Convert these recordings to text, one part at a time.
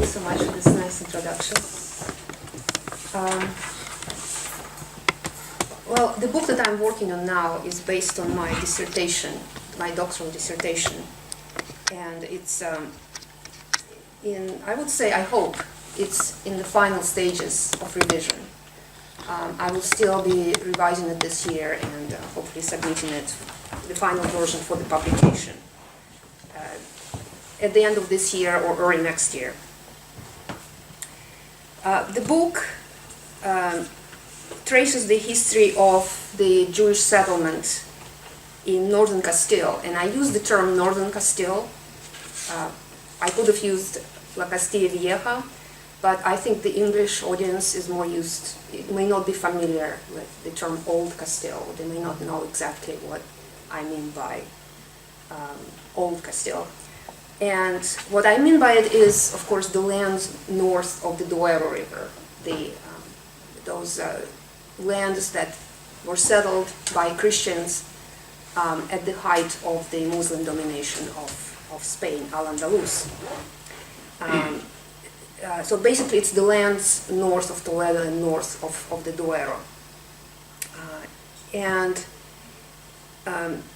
so much for this nice introduction. Well, the book that I'm working on now is based on my dissertation, my doctoral dissertation. And it's I would say, I hope, it's in the final stages of revision. I will still be revising it this year and hopefully submitting it, the final version, for the publication at the end of this year or early next year. The book traces the history of the Jewish settlement in Northern Castile, and I use the term Northern Castile. I could have used La Castilla Vieja, but I think the English audience is more used, it may not be familiar with the term Old Castile. They may not know exactly what I mean by Old Castile. And what I mean by it is, of course, the lands north of the Duero River, those lands that were settled by Christians at the height of the Muslim domination of Spain, Al-Andalus. So basically it's the lands north of Toledo and north of the Duero.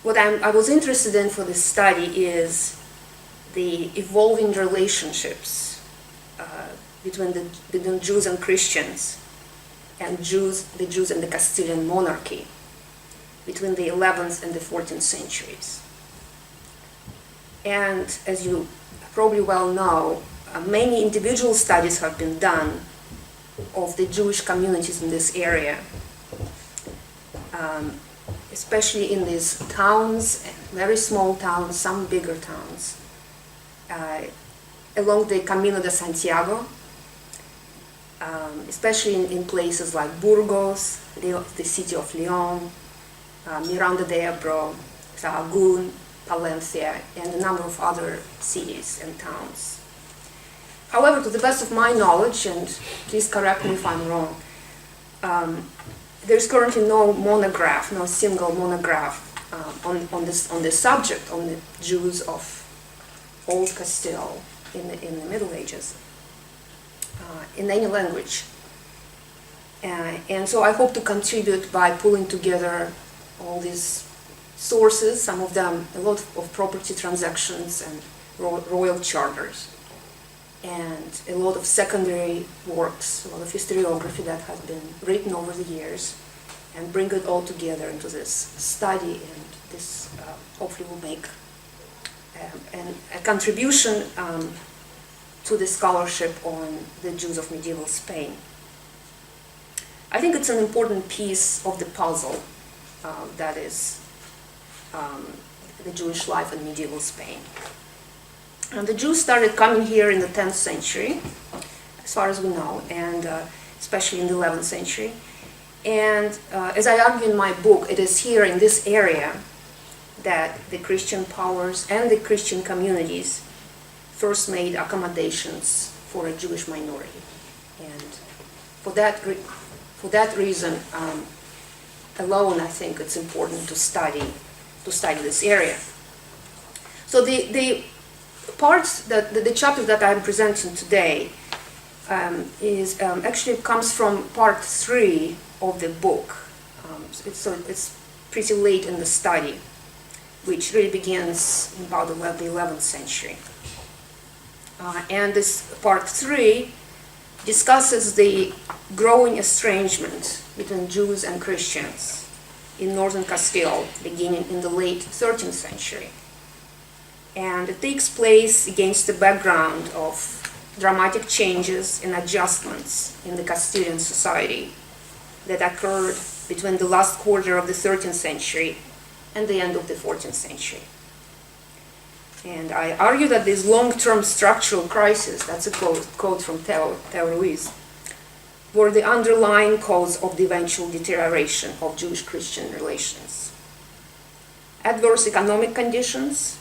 What I was interested in for this study is the evolving relationships between Jews and Christians, and the Jews and the Castilian monarchy between the 11th and the 14th centuries. And as you probably well know, many individual studies have been done of the Jewish communities in this area, especially in these towns, very small towns, some bigger towns, along the Camino de Santiago, especially in places like Burgos, the city of León, Miranda de Ebro, Sahagún, Palencia, and a number of other cities and towns. However, to the best of my knowledge, and please correct me if I'm wrong, there's currently no single monograph on this subject, on the Jews of Old Castile in the Middle Ages, in any language. And so I hope to contribute by pulling together all these sources, some of them a lot of property transactions and royal charters, and a lot of secondary works, a lot of historiography that has been written over the years, and bring it all together into this study, and this hopefully will make a contribution to the scholarship on the Jews of medieval Spain. I think it's an important piece of the puzzle that is the Jewish life in medieval Spain. And the Jews started coming here in the 10th century, as far as we know, and especially in the 11th century. And as I argue in my book, it is here in this area that the Christian powers and the Christian communities first made accommodations for a Jewish minority. And for that reason alone, I think it's important to study this area. So the chapter that I'm presenting today is actually comes from part 3 of the book. So it's pretty late in the study, which really begins in about the 11th century. And this part 3 discusses the growing estrangement between Jews and Christians in Northern Castile, beginning in the late 13th century. And it takes place against the background of dramatic changes and adjustments in the Castilian society that occurred between the last quarter of the 13th century and the end of the 14th century. And I argue that this long-term structural crisis, that's a quote from Theo Ruiz, were the underlying cause of the eventual deterioration of Jewish-Christian relations. Adverse economic conditions,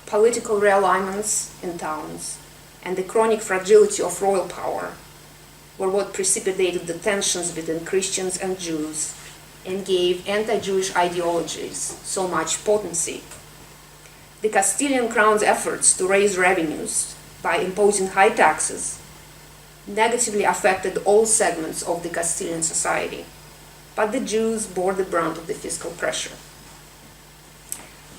political realignments in towns, and the chronic fragility of royal power were what precipitated the tensions between Christians and Jews and gave anti-Jewish ideologies so much potency. The Castilian crown's efforts to raise revenues by imposing high taxes negatively affected all segments of the Castilian society, but the Jews bore the brunt of the fiscal pressure.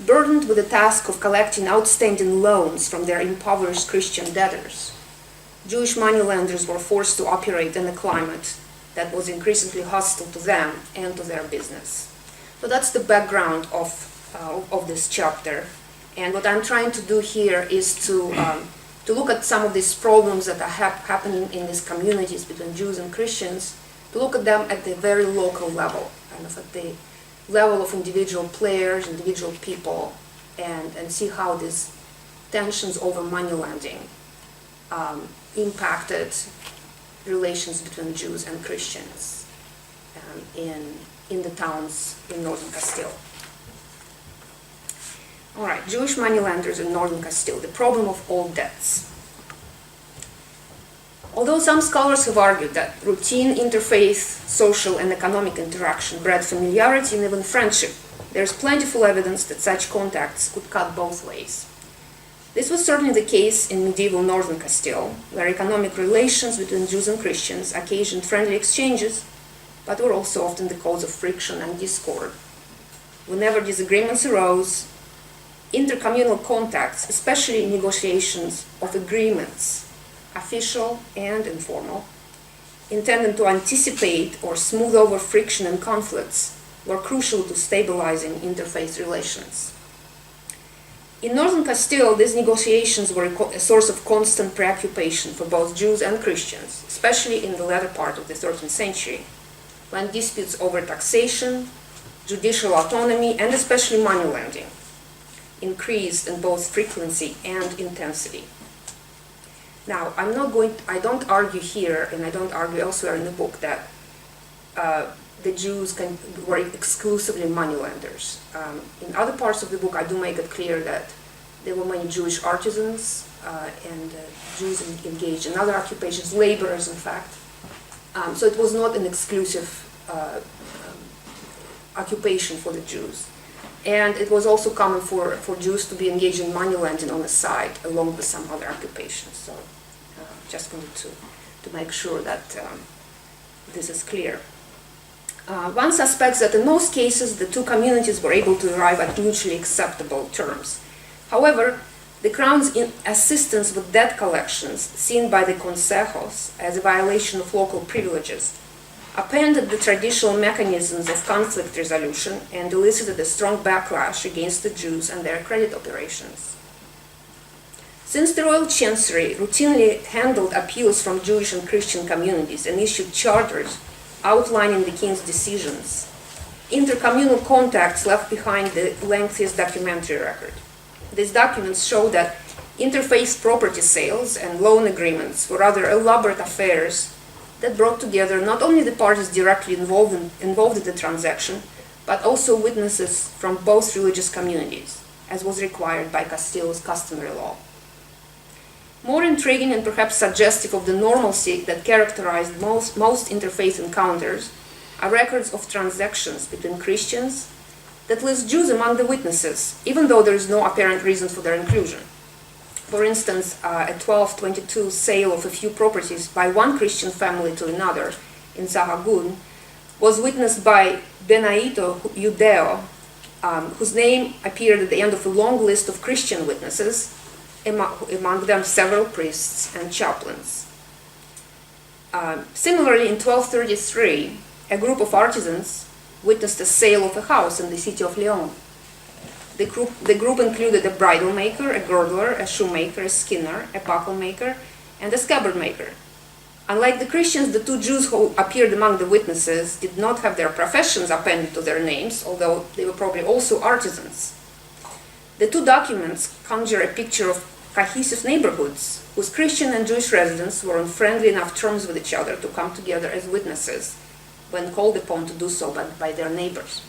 Burdened with the task of collecting outstanding loans from their impoverished Christian debtors, Jewish moneylenders were forced to operate in a climate that was increasingly hostile to them and to their business. So that's the background of this chapter. And what I'm trying to do here is to look at some of these problems that are happening in these communities between Jews and Christians, to look at them at the very local level, kind of at the level of individual players, individual people, and see how these tensions over money lending impacted relations between Jews and Christians in the towns in Northern Castile. All right, Jewish moneylenders in Northern Castile, the problem of all debts. Although some scholars have argued that routine interfaith, social, and economic interaction bred familiarity and even friendship, there is plentiful evidence that such contacts could cut both ways. This was certainly the case in medieval Northern Castile, where economic relations between Jews and Christians occasioned friendly exchanges, but were also often the cause of friction and discord. Whenever disagreements arose, intercommunal contacts, especially negotiations of agreements, official and informal, intended to anticipate or smooth over friction and conflicts, were crucial to stabilizing interfaith relations. In Northern Castile, these negotiations were a source of constant preoccupation for both Jews and Christians, especially in the latter part of the 13th century, when disputes over taxation, judicial autonomy, and especially money lending increased in both frequency and intensity. Now, I don't argue here, and I don't argue elsewhere in the book, that the Jews were exclusively moneylenders. In other parts of the book, I do make it clear that there were many Jewish artisans and Jews engaged in other occupations, laborers, in fact. So it was not an exclusive occupation for the Jews. And it was also common for Jews to be engaged in money lending on the side, along with some other occupations. So just wanted to make sure that this is clear. One suspects that in most cases the two communities were able to arrive at mutually acceptable terms. However, the Crown's assistance with debt collections, seen by the consejos as a violation of local privileges, upended the traditional mechanisms of conflict resolution and elicited a strong backlash against the Jews and their credit operations. Since the Royal Chancery routinely handled appeals from Jewish and Christian communities and issued charters outlining the king's decisions, intercommunal contacts left behind the lengthiest documentary record. These documents show that interfaith property sales and loan agreements were rather elaborate affairs that brought together not only the parties directly involved in the transaction, but also witnesses from both religious communities, as was required by Castile's customary law. More intriguing and perhaps suggestive of the normalcy that characterized most interfaith encounters are records of transactions between Christians that list Jews among the witnesses, even though there is no apparent reason for their inclusion. For instance, a 1222 sale of a few properties by one Christian family to another in Sahagún was witnessed by Benito Judeo, whose name appeared at the end of a long list of Christian witnesses, among them several priests and chaplains. Similarly, in 1233, a group of artisans witnessed a sale of a house in the city of León. The group included a bridle maker, a girdler, a shoemaker, a skinner, a buckle maker, and a scabbard maker. Unlike the Christians, the two Jews who appeared among the witnesses did not have their professions appended to their names, although they were probably also artisans. The two documents conjure a picture of cohesive neighborhoods whose Christian and Jewish residents were on friendly enough terms with each other to come together as witnesses when called upon to do so by their neighbors.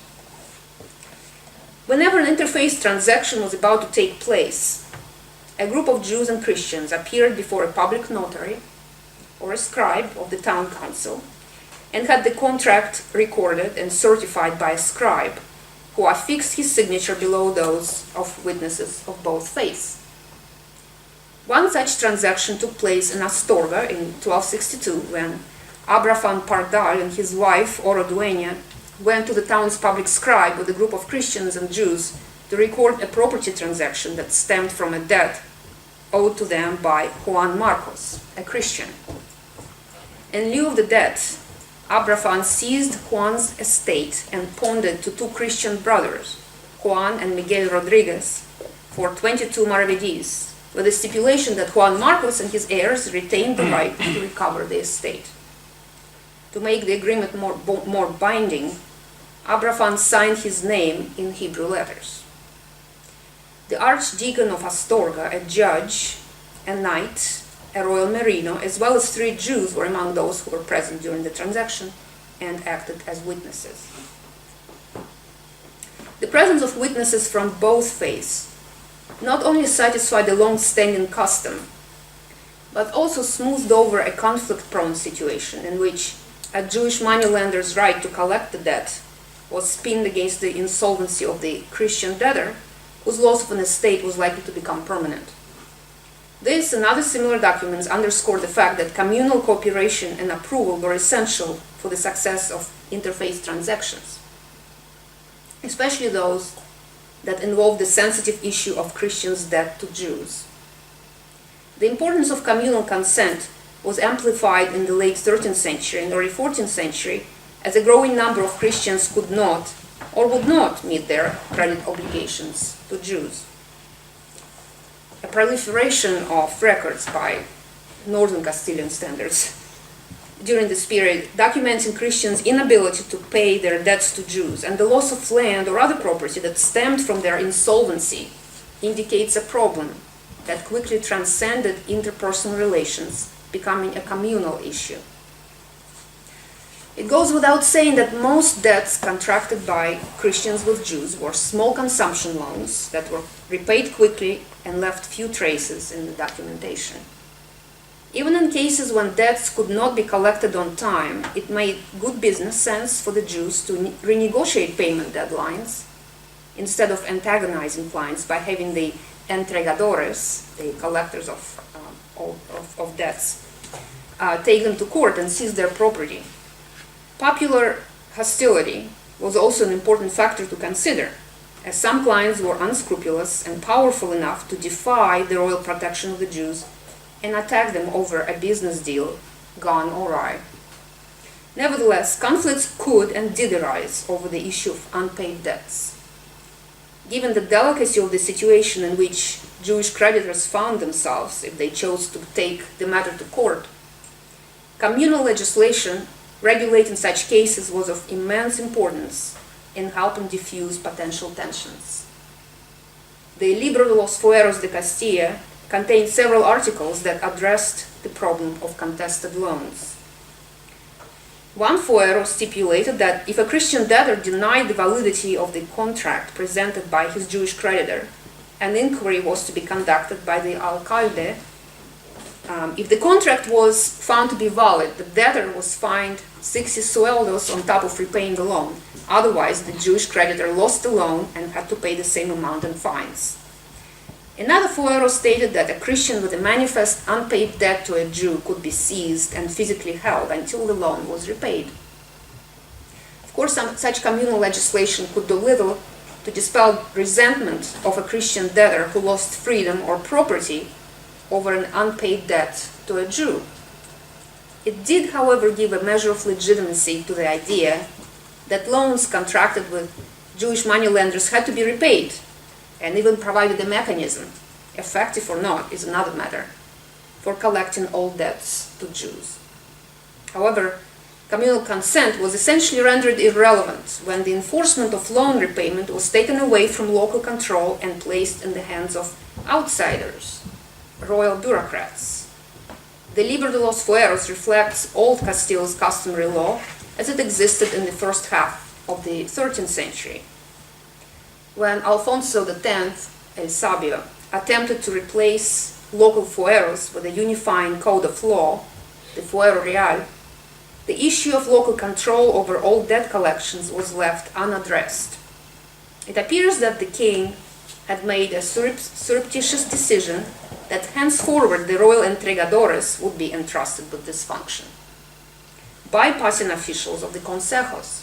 Whenever an interfaith transaction was about to take place, a group of Jews and Christians appeared before a public notary or a scribe of the town council and had the contract recorded and certified by a scribe who affixed his signature below those of witnesses of both faiths. One such transaction took place in Astorga in 1262 when Abraham Pardal and his wife Oroduenia went to the town's public scribe with a group of Christians and Jews to record a property transaction that stemmed from a debt owed to them by Juan Marcos, a Christian. In lieu of the debt, Abraham seized Juan's estate and pawned it to two Christian brothers, Juan and Miguel Rodriguez, for 22 maravedis, with the stipulation that Juan Marcos and his heirs retained the right to recover the estate. To make the agreement more binding, Abraham signed his name in Hebrew letters. The Archdeacon of Astorga, a judge, a knight, a royal merino, as well as 3 Jews were among those who were present during the transaction and acted as witnesses. The presence of witnesses from both faiths not only satisfied the long-standing custom, but also smoothed over a conflict-prone situation in which a Jewish moneylender's right to collect the debt was pinned against the insolvency of the Christian debtor, whose loss of an estate was likely to become permanent. This and other similar documents underscore the fact that communal cooperation and approval were essential for the success of interfaith transactions, especially those that involved the sensitive issue of Christians' debt to Jews. The importance of communal consent was amplified in the late 13th century and early 14th century as a growing number of Christians could not or would not meet their credit obligations to Jews. A proliferation of records by Northern Castilian standards during this period documenting Christians' inability to pay their debts to Jews and the loss of land or other property that stemmed from their insolvency indicates a problem that quickly transcended interpersonal relations, becoming a communal issue. It goes without saying that most debts contracted by Christians with Jews were small consumption loans that were repaid quickly and left few traces in the documentation. Even in cases when debts could not be collected on time, it made good business sense for the Jews to renegotiate payment deadlines instead of antagonizing clients by having the entregadores, the collectors of debts, take them to court and seize their property. Popular hostility was also an important factor to consider, as some clients were unscrupulous and powerful enough to defy the royal protection of the Jews and attack them over a business deal gone awry. Nevertheless, conflicts could and did arise over the issue of unpaid debts. Given the delicacy of the situation in which Jewish creditors found themselves if they chose to take the matter to court, communal legislation regulating such cases was of immense importance in helping diffuse potential tensions. The Libro de los Fueros de Castilla contained several articles that addressed the problem of contested loans. One fuero stipulated that if a Christian debtor denied the validity of the contract presented by his Jewish creditor, an inquiry was to be conducted by the alcalde. If the contract was found to be valid, the debtor was fined 60 sueldos on top of repaying the loan. Otherwise, the Jewish creditor lost the loan and had to pay the same amount in fines. Another fuero stated that a Christian with a manifest unpaid debt to a Jew could be seized and physically held until the loan was repaid. Of course, such communal legislation could do little to dispel resentment of a Christian debtor who lost freedom or property over an unpaid debt to a Jew. It did, however, give a measure of legitimacy to the idea that loans contracted with Jewish moneylenders had to be repaid, and even provided a mechanism, effective or not is another matter, for collecting all debts to Jews. However, communal consent was essentially rendered irrelevant when the enforcement of loan repayment was taken away from local control and placed in the hands of outsiders, royal bureaucrats. The Libro de los Fueros reflects Old Castile's customary law as it existed in the first half of the 13th century. When Alfonso X, El Sabio, attempted to replace local fueros with a unifying code of law, the Fuero Real, the issue of local control over all debt collections was left unaddressed. It appears that the king had made a surreptitious decision that henceforward the royal entregadores would be entrusted with this function, bypassing officials of the consejos.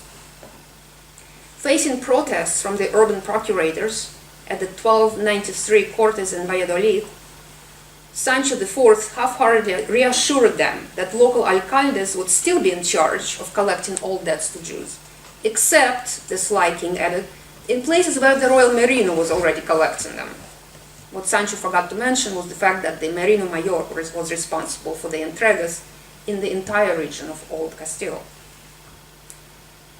Facing protests from the urban procurators at the 1293 Cortes in Valladolid, Sancho IV half-heartedly reassured them that local alcaldes would still be in charge of collecting all debts to Jews, except, the sly king added, in places where the royal merino was already collecting them. What Sancho forgot to mention was the fact that the merino mayor was responsible for the entregas in the entire region of Old Castile.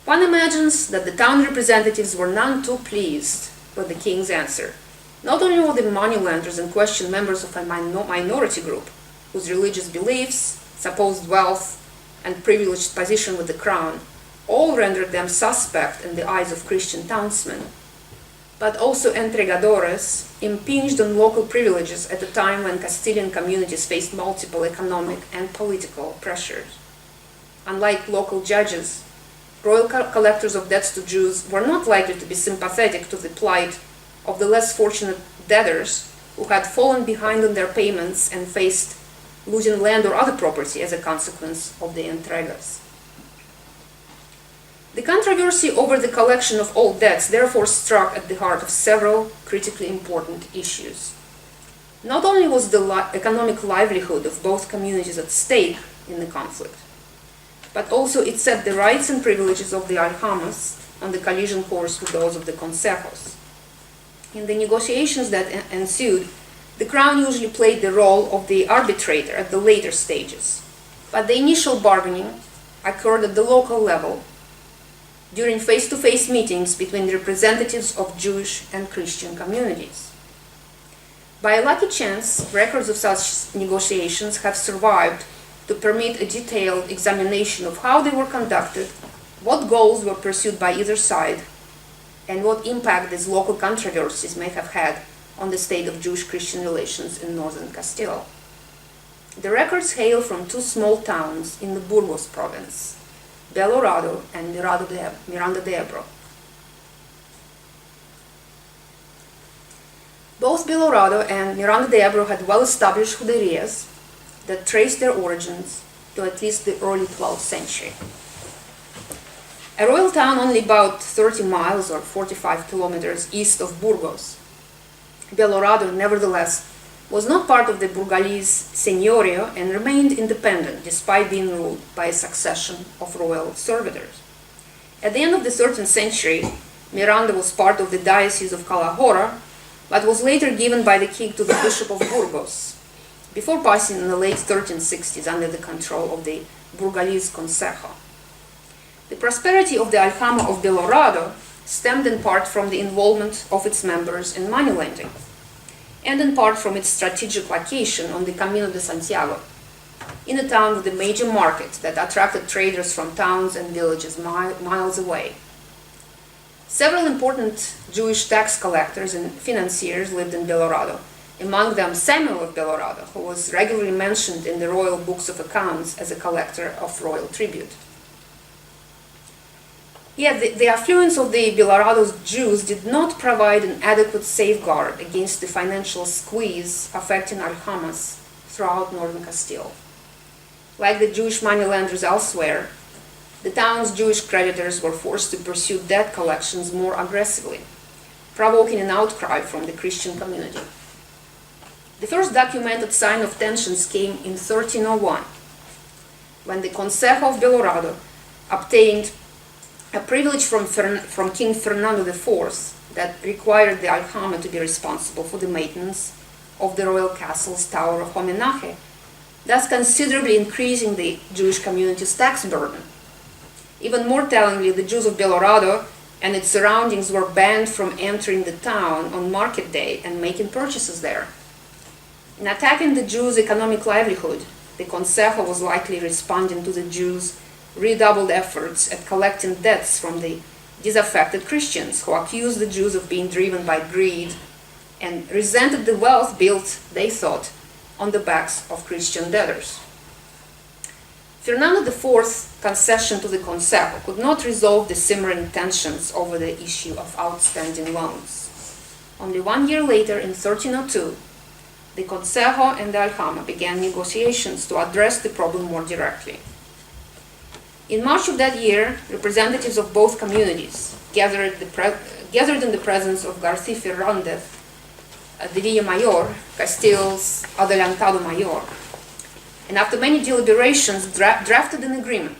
One imagines that the town representatives were none too pleased with the king's answer. Not only were the Moneylenders in question members of a minority group, whose religious beliefs, supposed wealth, and privileged position with the crown all rendered them suspect in the eyes of Christian townsmen, but also entregadores impinged on local privileges at a time when Castilian communities faced multiple economic and political pressures. Unlike local judges, royal collectors of debts to Jews were not likely to be sympathetic to the plight of the less fortunate debtors who had fallen behind on their payments and faced losing land or other property as a consequence of the entregas. The controversy over the collection of all debts therefore struck at the heart of several critically important issues. Not only was the economic livelihood of both communities at stake in the conflict, but also it set the rights and privileges of the aljamas on the collision course with those of the consejos. In the negotiations that ensued, the crown usually played the role of the arbitrator at the later stages, but the initial bargaining occurred at the local level during face-to-face meetings between the representatives of Jewish and Christian communities. By a lucky chance, records of such negotiations have survived to permit a detailed examination of how they were conducted, what goals were pursued by either side, and what impact these local controversies may have had on the state of Jewish-Christian relations in Northern Castile. The records hail from two small towns in the Burgos province, Belorado and Miranda de Ebro. Both Belorado and Miranda de Ebro had well-established juderias that traced their origins to at least the early 12th century. A royal town only about 30 miles or 45 kilometers east of Burgos, Belorado, nevertheless, was not part of the Burgalese señorío and remained independent despite being ruled by a succession of royal servitors. At the end of the 13th century, Miranda was part of the Diocese of Calahorra, but was later given by the king to the Bishop of Burgos, before passing in the late 1360s under the control of the Burgalese Consejo. The prosperity of the aljama of Belorado stemmed in part from the involvement of its members in money lending, and in part from its strategic location on the Camino de Santiago, in a town with a major market that attracted traders from towns and villages miles away. Several important Jewish tax collectors and financiers lived in Belorado, among them Samuel of Belorado, who was regularly mentioned in the royal books of accounts as a collector of royal tribute. Yet the affluence of the Belorado's Jews did not provide an adequate safeguard against the financial squeeze affecting aljamas throughout Northern Castile. Like the Jewish moneylenders elsewhere, the town's Jewish creditors were forced to pursue debt collections more aggressively, provoking an outcry from the Christian community. The first documented sign of tensions came in 1301, when the Consejo of Belorado obtained a privilege from King Fernando IV that required the aljama to be responsible for the maintenance of the royal castle's tower of homenaje, thus considerably increasing the Jewish community's tax burden. Even more tellingly, the Jews of Belorado and its surroundings were banned from entering the town on market day and making purchases there. In attacking the Jews' economic livelihood, the Consejo was likely responding to the Jews' redoubled efforts at collecting debts from the disaffected Christians, who accused the Jews of being driven by greed and resented the wealth built, they thought, on the backs of Christian debtors. Fernando IV's concession to the Consejo could not resolve the simmering tensions over the issue of outstanding loans. Only 1 year later, in 1302, the Consejo and the Aljama began negotiations to address the problem more directly. In March of that year, representatives of both communities gathered in the presence of García Fernández, the Villamayor, Castile's adelantado mayor, and after many deliberations drafted an agreement,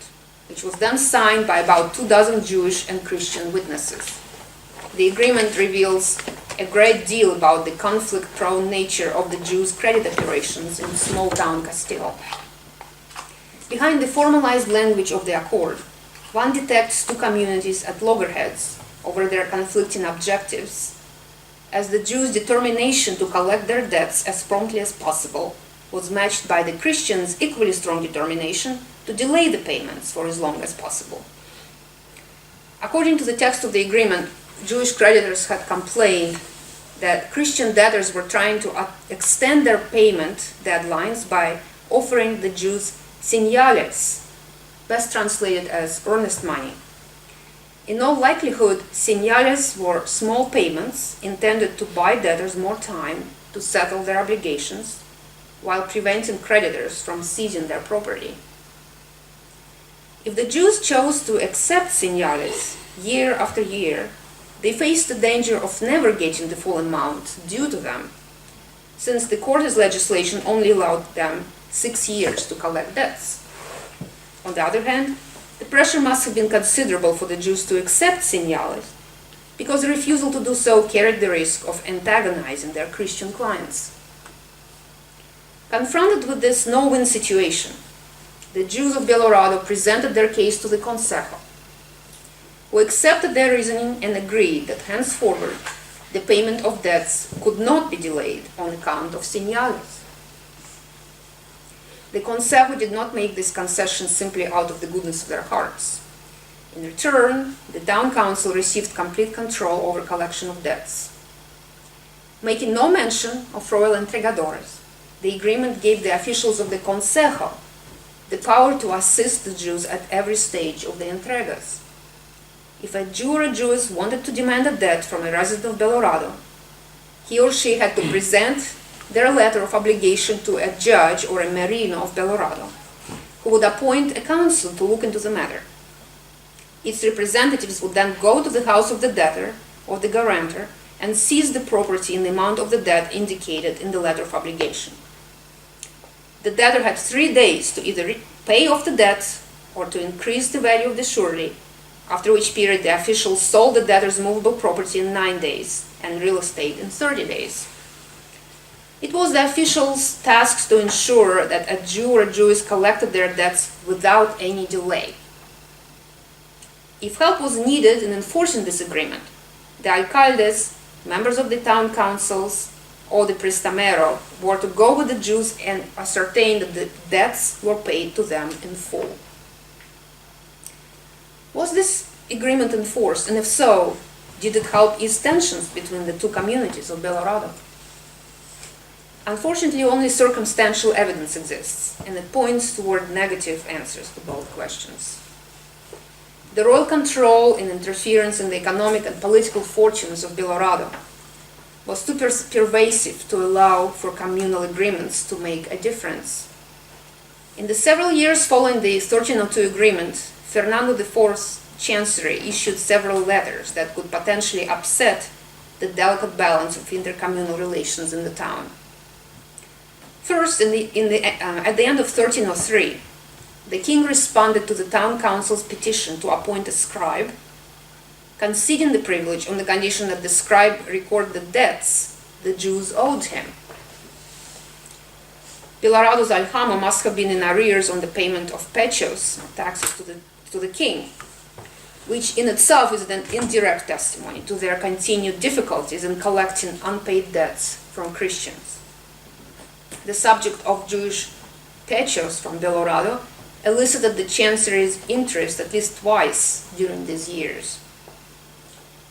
which was then signed by about 24 Jewish and Christian witnesses. The agreement reveals a great deal about the conflict-prone nature of the Jews' credit operations in small-town Castile. Behind the formalized language of the accord, one detects two communities at loggerheads over their conflicting objectives, as the Jews' determination to collect their debts as promptly as possible was matched by the Christians' equally strong determination to delay the payments for as long as possible. According to the text of the agreement, Jewish creditors had complained that Christian debtors were trying to extend their payment deadlines by offering the Jews señales, best translated as earnest money. In all likelihood, señales were small payments intended to buy debtors more time to settle their obligations while preventing creditors from seizing their property. If the Jews chose to accept señales year after year, they faced the danger of never getting the full amount due to them, since the Cortes legislation only allowed them 6 years to collect debts. On the other hand, the pressure must have been considerable for the Jews to accept señales, because the refusal to do so carried the risk of antagonizing their Christian clients. Confronted with this no-win situation, the Jews of Belorado presented their case to the Consejo, who accepted their reasoning and agreed that henceforward the payment of debts could not be delayed on account of señales. The Consejo did not make this concession simply out of the goodness of their hearts. In return, the town council received complete control over collection of debts. Making no mention of royal entregadores, the agreement gave the officials of the Consejo the power to assist the Jews at every stage of the entregas. If a Jew or a Jewess wanted to demand a debt from a resident of Belorado, he or she had to present their letter of obligation to a judge or a merino of Belorado, who would appoint a council to look into the matter. Its representatives would then go to the house of the debtor or the guarantor and seize the property in the amount of the debt indicated in the letter of obligation. The debtor had 3 days to either pay off the debt or to increase the value of the surety, after which period the officials sold the debtor's movable property in 9 days and real estate in 30 days. It was the officials' task to ensure that a Jew or a Jewess collected their debts without any delay. If help was needed in enforcing this agreement, the alcaldes, members of the town councils, or the prestamero were to go with the Jews and ascertain that the debts were paid to them in full. Was this agreement enforced, and if so, did it help ease tensions between the two communities of Belorado? Unfortunately, only circumstantial evidence exists, and it points toward negative answers to both questions. The royal control and interference in the economic and political fortunes of Belorado was too pervasive to allow for communal agreements to make a difference. In the several years following the 1302 agreement, Fernando IV's chancery issued several letters that could potentially upset the delicate balance of intercommunal relations in the town. First, at the end of 1303, the king responded to the town council's petition to appoint a scribe, conceding the privilege on the condition that the scribe record the debts the Jews owed him. Belorado's aljama must have been in arrears on the payment of pechos, taxes to the king, which in itself is an indirect testimony to their continued difficulties in collecting unpaid debts from Christians. The subject of Jewish pechos from Belorado elicited the chancery's interest at least twice during these years.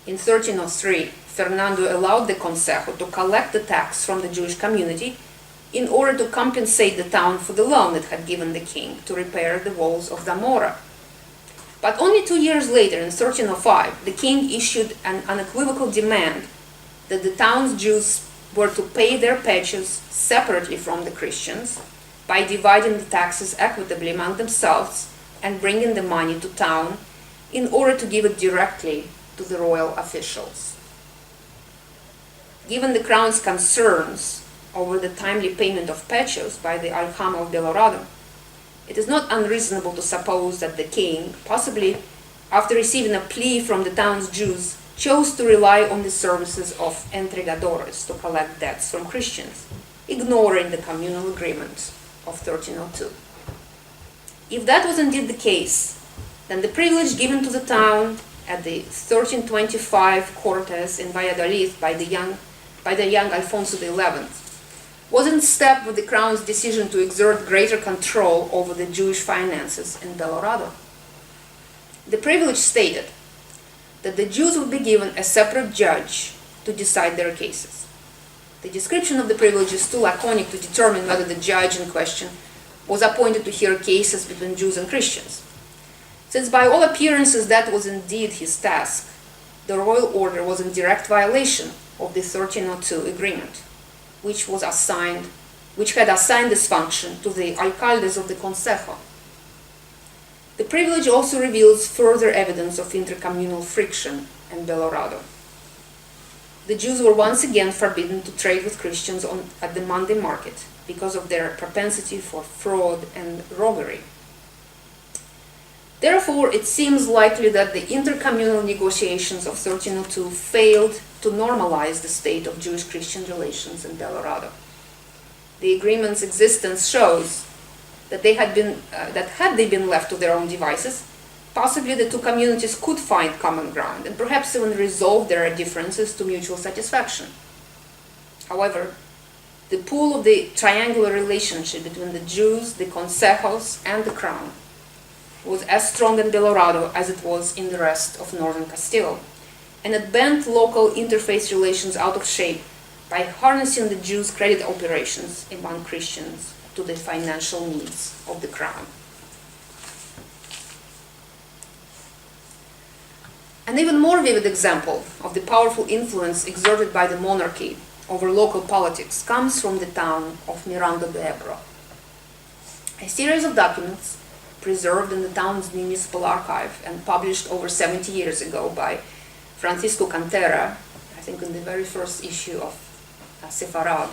In 1303, Fernando allowed the Consejo to collect the tax from the Jewish community in order to compensate the town for the loan it had given the king to repair the walls of Zamora. But only 2 years later, in 1305, the king issued an unequivocal demand that the town's Jews were to pay their peches separately from the Christians by dividing the taxes equitably among themselves and bringing the money to town in order to give it directly to the royal officials. Given the crown's concerns over the timely payment of peches by the Aljama of Belorado, it is not unreasonable to suppose that the king, possibly after receiving a plea from the town's Jews, chose to rely on the services of entregadores to collect debts from Christians, ignoring the communal agreement of 1302. If that was indeed the case, then the privilege given to the town at the 1325 Cortes in Valladolid by the young Alfonso XI was in step with the crown's decision to exert greater control over the Jewish finances in Belorado. The privilege stated that the Jews would be given a separate judge to decide their cases. The description of the privilege is too laconic to determine whether the judge in question was appointed to hear cases between Jews and Christians. Since by all appearances that was indeed his task, the royal order was in direct violation of the 1302 agreement, which had assigned this function to the alcaldes of the Consejo. The privilege also reveals further evidence of intercommunal friction in Belorado. The Jews were once again forbidden to trade with Christians at the Monday market because of their propensity for fraud and robbery. Therefore, it seems likely that the intercommunal negotiations of 1302 failed to normalize the state of Jewish-Christian relations in Belorado. The agreement's existence shows that had they been left to their own devices, possibly the two communities could find common ground and perhaps even resolve their differences to mutual satisfaction. However, the pull of the triangular relationship between the Jews, the consejos, and the crown was as strong in Belorado as it was in the rest of Northern Castile, and it bent local interface relations out of shape by harnessing the Jews' credit operations among Christians to the financial needs of the crown. An even more vivid example of the powerful influence exerted by the monarchy over local politics comes from the town of Miranda de Ebro. A series of documents preserved in the town's municipal archive and published over 70 years ago by Francisco Cantera, I think in the very first issue of Sefarad,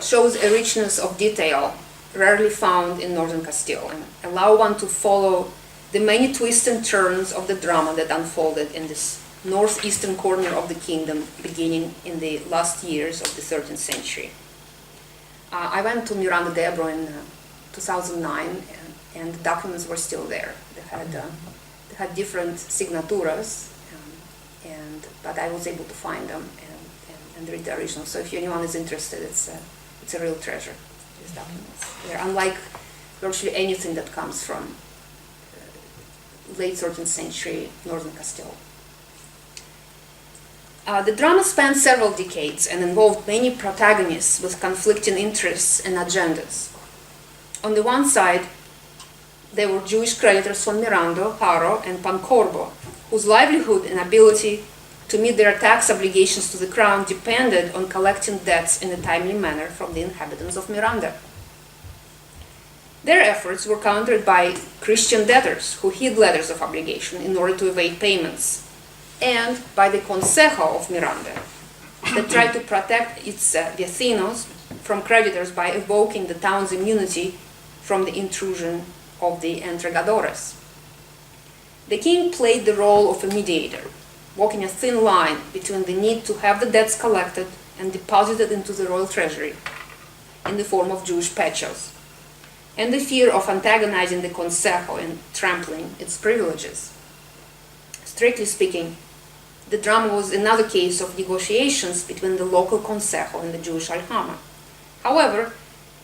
shows a richness of detail rarely found in Northern Castile and allow one to follow the many twists and turns of the drama that unfolded in this northeastern corner of the kingdom beginning in the last years of the 13th century. I went to Miranda de Ebro in 2009 and the documents were still there. They had different signaturas, but I was able to find them and read the original. So if anyone is interested, it's a real treasure, these documents. They're unlike virtually anything that comes from late 13th century Northern Castile. The drama spanned several decades and involved many protagonists with conflicting interests and agendas. On the one side, there were Jewish creditors from Miranda, Haro, and Pancorbo, whose livelihood and ability to meet their tax obligations to the crown depended on collecting debts in a timely manner from the inhabitants of Miranda. Their efforts were countered by Christian debtors who hid letters of obligation in order to evade payments, and by the Consejo of Miranda that tried to protect its vecinos from creditors by evoking the town's immunity from the intrusion of the entregadores. The king played the role of a mediator, walking a thin line between the need to have the debts collected and deposited into the royal treasury in the form of Jewish peches, and the fear of antagonizing the Consejo and trampling its privileges. Strictly speaking, the drama was another case of negotiations between the local Consejo and the Jewish Aljama. However,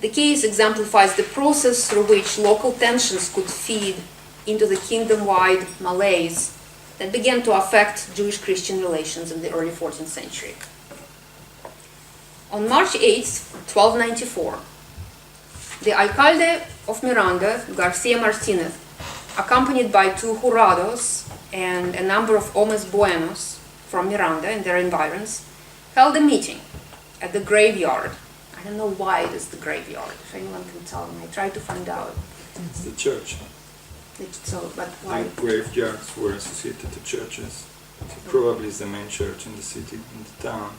the case exemplifies the process through which local tensions could feed into the kingdom-wide malaise that began to affect Jewish-Christian relations in the early 14th century. On March 8, 1294, the alcalde of Miranda, Garcia Martinez, accompanied by two jurados and a number of homes buenos from Miranda and their environs, held a meeting at the graveyard. I don't know why it is the graveyard, if anyone can tell me. I tried to find out. It's the church. But why? The graveyards were associated to churches. So probably it's the main church in the city, in the town.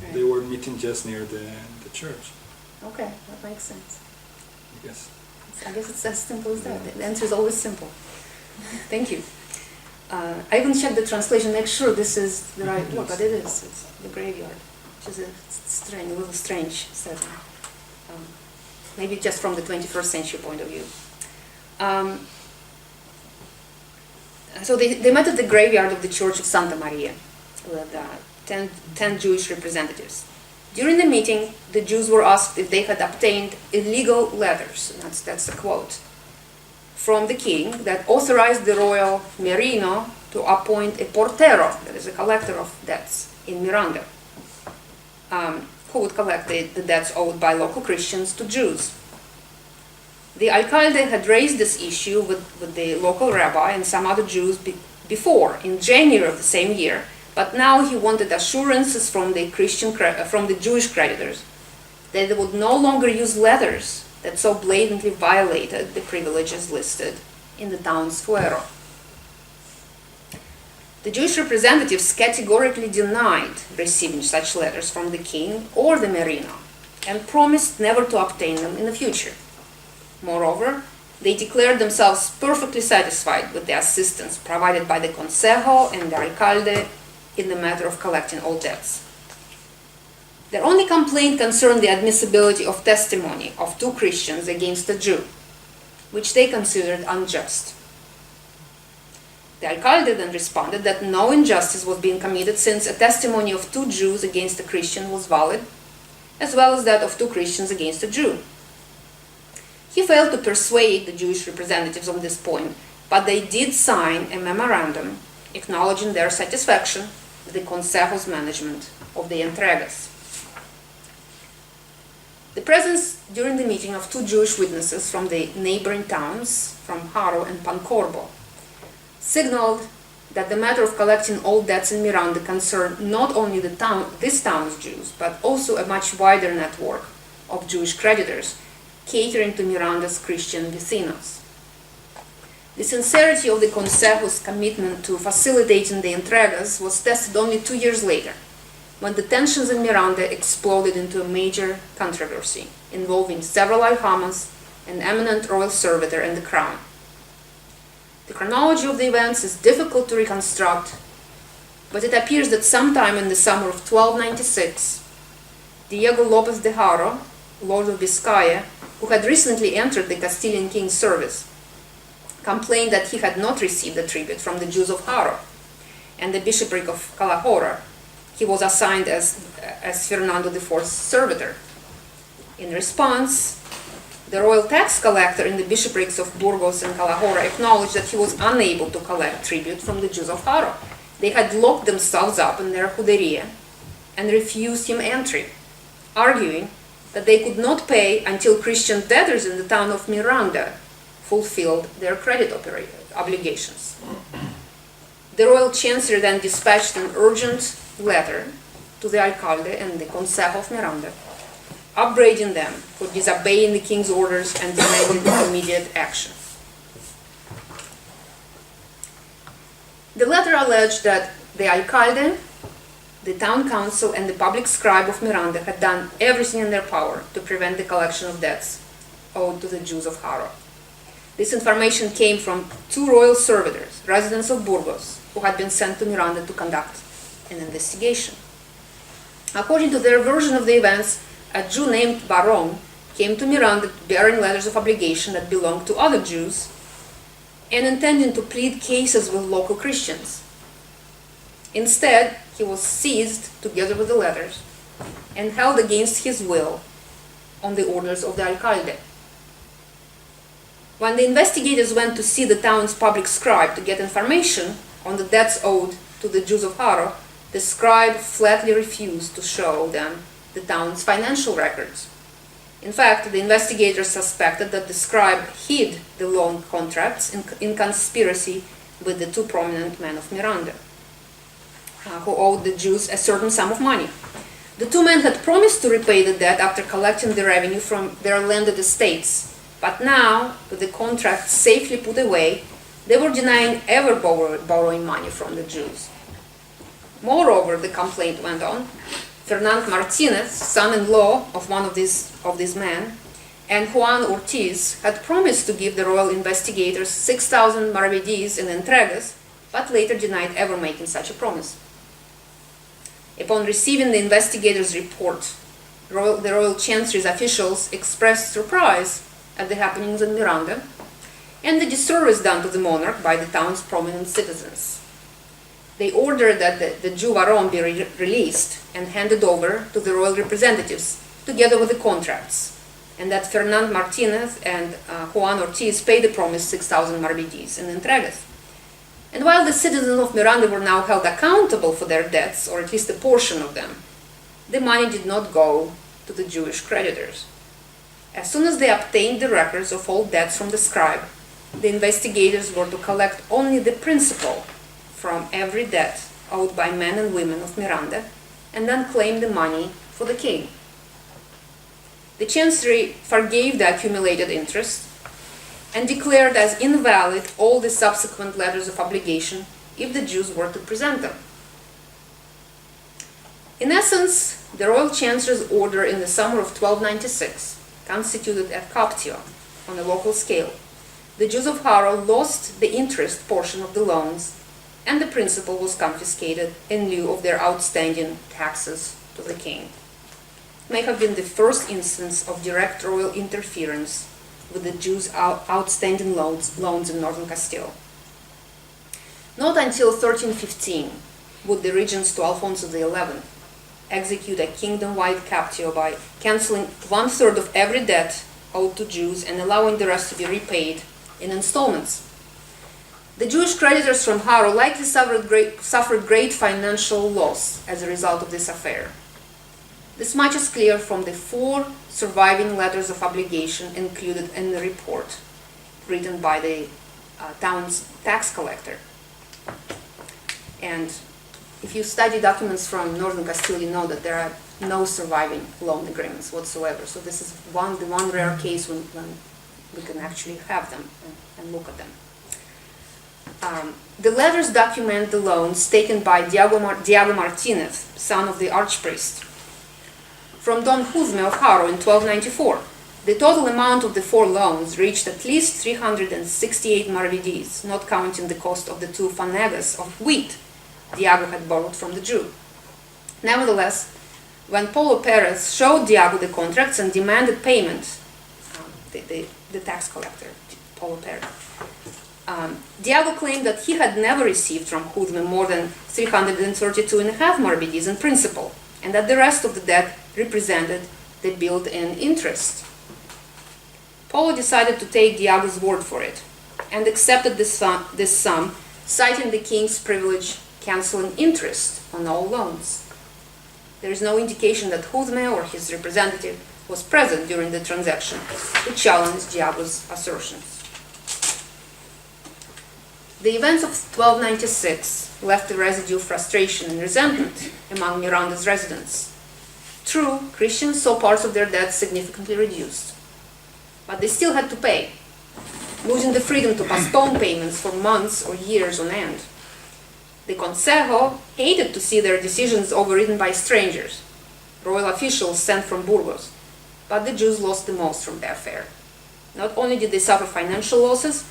Right. They were meeting just near the church, Okay, that makes sense. I guess. I guess it's as simple as that. The answer is always simple. Thank you. I even checked the translation, make sure this is the right word, but it is. It's the graveyard, which is a little strange setting. Maybe just from the 21st century point of view. So they met at the graveyard of the Church of Santa Maria with 10 Jewish representatives. During the meeting, the Jews were asked if they had obtained illegal letters, and that's a quote, from the king that authorized the royal merino to appoint a portero, that is a collector of debts, in Miranda, who would collect the debts owed by local Christians to Jews. The alcalde had raised this issue with the local rabbi and some other Jews before, in January of the same year, but now he wanted assurances from the Jewish creditors that they would no longer use letters that so blatantly violated the privileges listed in the town's fuero. The Jewish representatives categorically denied receiving such letters from the king or the merino and promised never to obtain them in the future. Moreover, they declared themselves perfectly satisfied with the assistance provided by the consejo and the alcalde in the matter of collecting all debts. Their only complaint concerned the admissibility of testimony of 2 Christians against a Jew, which they considered unjust. The alcalde then responded that no injustice was being committed since a testimony of 2 Jews against a Christian was valid, as well as that of 2 Christians against a Jew. He failed to persuade the Jewish representatives on this point, but they did sign a memorandum acknowledging their satisfaction with the consejo's management of the entregas. The presence during the meeting of 2 Jewish witnesses from the neighboring towns, from Haro and Pancorbo, signaled that the matter of collecting all debts in Miranda concerned not only this town's Jews, but also a much wider network of Jewish creditors catering to Miranda's Christian vecinos. The sincerity of the consejo's commitment to facilitating the entregas was tested only 2 years later, when the tensions in Miranda exploded into a major controversy involving several aljamas, an eminent royal servitor, and the crown. The chronology of the events is difficult to reconstruct, but it appears that sometime in the summer of 1296, Diego López de Haro, Lord of Vizcaya, who had recently entered the Castilian king's service, complained that he had not received a tribute from the Jews of Haro and the bishopric of Calahorra. He was assigned as Fernando IV's servitor. In response, the royal tax collector in the bishoprics of Burgos and Calahorra acknowledged that he was unable to collect tribute from the Jews of Haro. They had locked themselves up in their juderia and refused him entry, arguing that they could not pay until Christian debtors in the town of Miranda fulfilled their credit obligations. The royal chancellor then dispatched an urgent letter to the alcalde and the consejo of Miranda, upbraiding them for disobeying the king's orders and demanding immediate action. The letter alleged that the alcalde, the town council, and the public scribe of Miranda had done everything in their power to prevent the collection of debts owed to the Jews of Haro. This information came from 2 royal servitors, residents of Burgos, who had been sent to Miranda to conduct an investigation. According to their version of the events, a Jew named Baron came to Miranda bearing letters of obligation that belonged to other Jews and intending to plead cases with local Christians. Instead, he was seized together with the letters and held against his will on the orders of the alcalde. When the investigators went to see the town's public scribe to get information on the debts owed to the Jews of Haro, the scribe flatly refused to show them the town's financial records. In fact, the investigators suspected that the scribe hid the loan contracts in conspiracy with the 2 prominent men of Miranda. who owed the Jews a certain sum of money. The two men had promised to repay the debt after collecting the revenue from their landed estates, but now, with the contract safely put away, they were denying ever borrowing money from the Jews. Moreover, the complaint went on, Fernand Martinez, son-in-law of one of these men, and Juan Ortiz had promised to give the royal investigators 6,000 maravedis in entregas, but later denied ever making such a promise. Upon receiving the investigators' report, the Royal Chancery's officials expressed surprise at the happenings in Miranda and the disservice done to the monarch by the town's prominent citizens. They ordered that the Jew Varon be released and handed over to the royal representatives, together with the contracts, and that Fernand Martinez and Juan Ortiz pay the promised 6,000 maravedis in entregas. And while the citizens of Miranda were now held accountable for their debts, or at least a portion of them, the money did not go to the Jewish creditors. As soon as they obtained the records of all debts from the scribe, the investigators were to collect only the principal from every debt owed by men and women of Miranda, and then claim the money for the king. The Chancery forgave the accumulated interest and declared as invalid all the subsequent letters of obligation if the Jews were to present them. In essence, the Royal Chancellery's order in the summer of 1296 constituted a captio on a local scale. The Jews of Haro lost the interest portion of the loans, and the principal was confiscated in lieu of their outstanding taxes to the king. It may have been the first instance of direct royal interference with the Jews' outstanding loans in Northern Castile. Not until 1315 would the regents to Alfonso XI execute a kingdom-wide captio by cancelling 1/3 of every debt owed to Jews and allowing the rest to be repaid in installments. The Jewish creditors from Haro likely suffered great financial loss as a result of this affair. This much is clear from the 4 surviving letters of obligation included in the report written by the town's tax collector. And if you study documents from Northern Castile, you know that there are no surviving loan agreements whatsoever. So this is the one rare case when we can actually have them and look at them. The letters document the loans taken by Diego Martinez, son of the archpriest, from Don Juzme of Haro in 1294. The total amount of the 4 loans reached at least 368 maravedis, not counting the cost of the 2 fanegas of wheat Diego had borrowed from the Jew. Nevertheless, when Polo Perez showed Diego the contracts and demanded payment, the tax collector, Polo Perez, Diego claimed that he had never received from Juzme more than 332.5 maravedis in principal, and that the rest of the debt represented the built-in interest. Polo decided to take Diego's word for it, and accepted this sum, citing the king's privilege cancelling interest on all loans. There is no indication that Juzme or his representative was present during the transaction to challenge Diego's assertions. The events of 1296 left a residue of frustration and resentment among Miranda's residents. True, Christians saw parts of their debts significantly reduced, but they still had to pay, losing the freedom to postpone payments for months or years on end. The Consejo hated to see their decisions overridden by strangers, royal officials sent from Burgos, but the Jews lost the most from the affair. Not only did they suffer financial losses,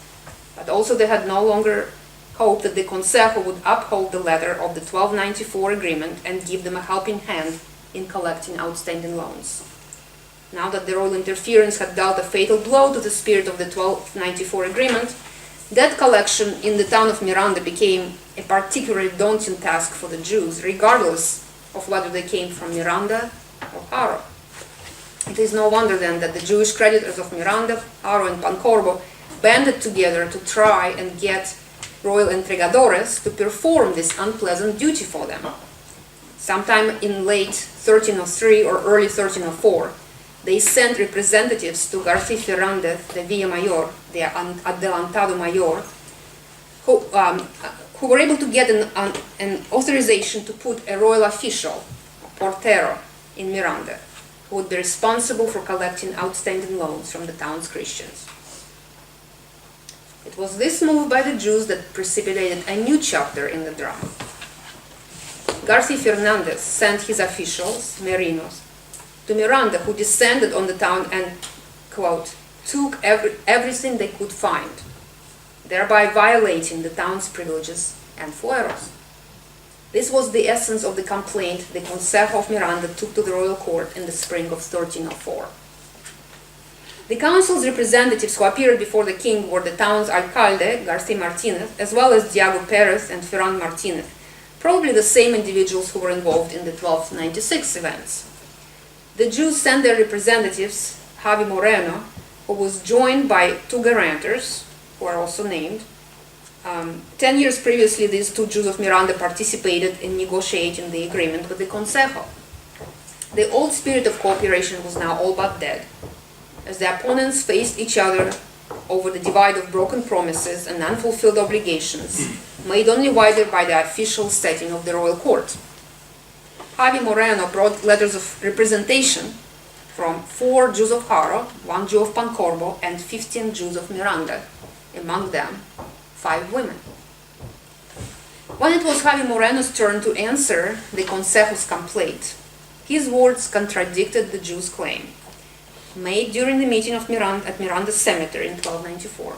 but also they had no longer hope that the Consejo would uphold the letter of the 1294 agreement and give them a helping hand in collecting outstanding loans. Now that the royal interference had dealt a fatal blow to the spirit of the 1294 agreement, debt collection in the town of Miranda became a particularly daunting task for the Jews, regardless of whether they came from Miranda or Haro. It is no wonder then that the Jewish creditors of Miranda, Haro, and Pancorbo banded together to try and get royal entregadores to perform this unpleasant duty for them. Sometime in late 1303 or early 1304, they sent representatives to García Fernández de Villamayor, the Adelantado Mayor, who who were able to get an authorization to put a royal official, a portero, in Miranda, who would be responsible for collecting outstanding loans from the town's Christians. It was this move by the Jews that precipitated a new chapter in the drama. Garcia Fernandez sent his officials, Merinos, to Miranda, who descended on the town and, quote, took everything they could find, thereby violating the town's privileges and fueros. This was the essence of the complaint the Consejo of Miranda took to the royal court in the spring of 1304. The council's representatives who appeared before the king were the town's alcalde, Garcia Martinez, as well as Diego Perez and Ferran Martinez, probably the same individuals who were involved in the 1296 events. The Jews sent their representatives, Javi Moreno, who was joined by two guarantors, who are also named. 10 years previously, these two Jews of Miranda participated in negotiating the agreement with the Consejo. The old spirit of cooperation was now all but dead, as the opponents faced each other over the divide of broken promises and unfulfilled obligations, made only wider by the official setting of the royal court. Javi Moreno brought letters of representation from 4 Jews of Haro, 1 Jew of Pancorbo, and 15 Jews of Miranda, among them 5 women. When it was Javi Moreno's turn to answer the Consejo's complaint, his words contradicted the Jews' claim, made during the meeting of at Miranda's cemetery in 1294,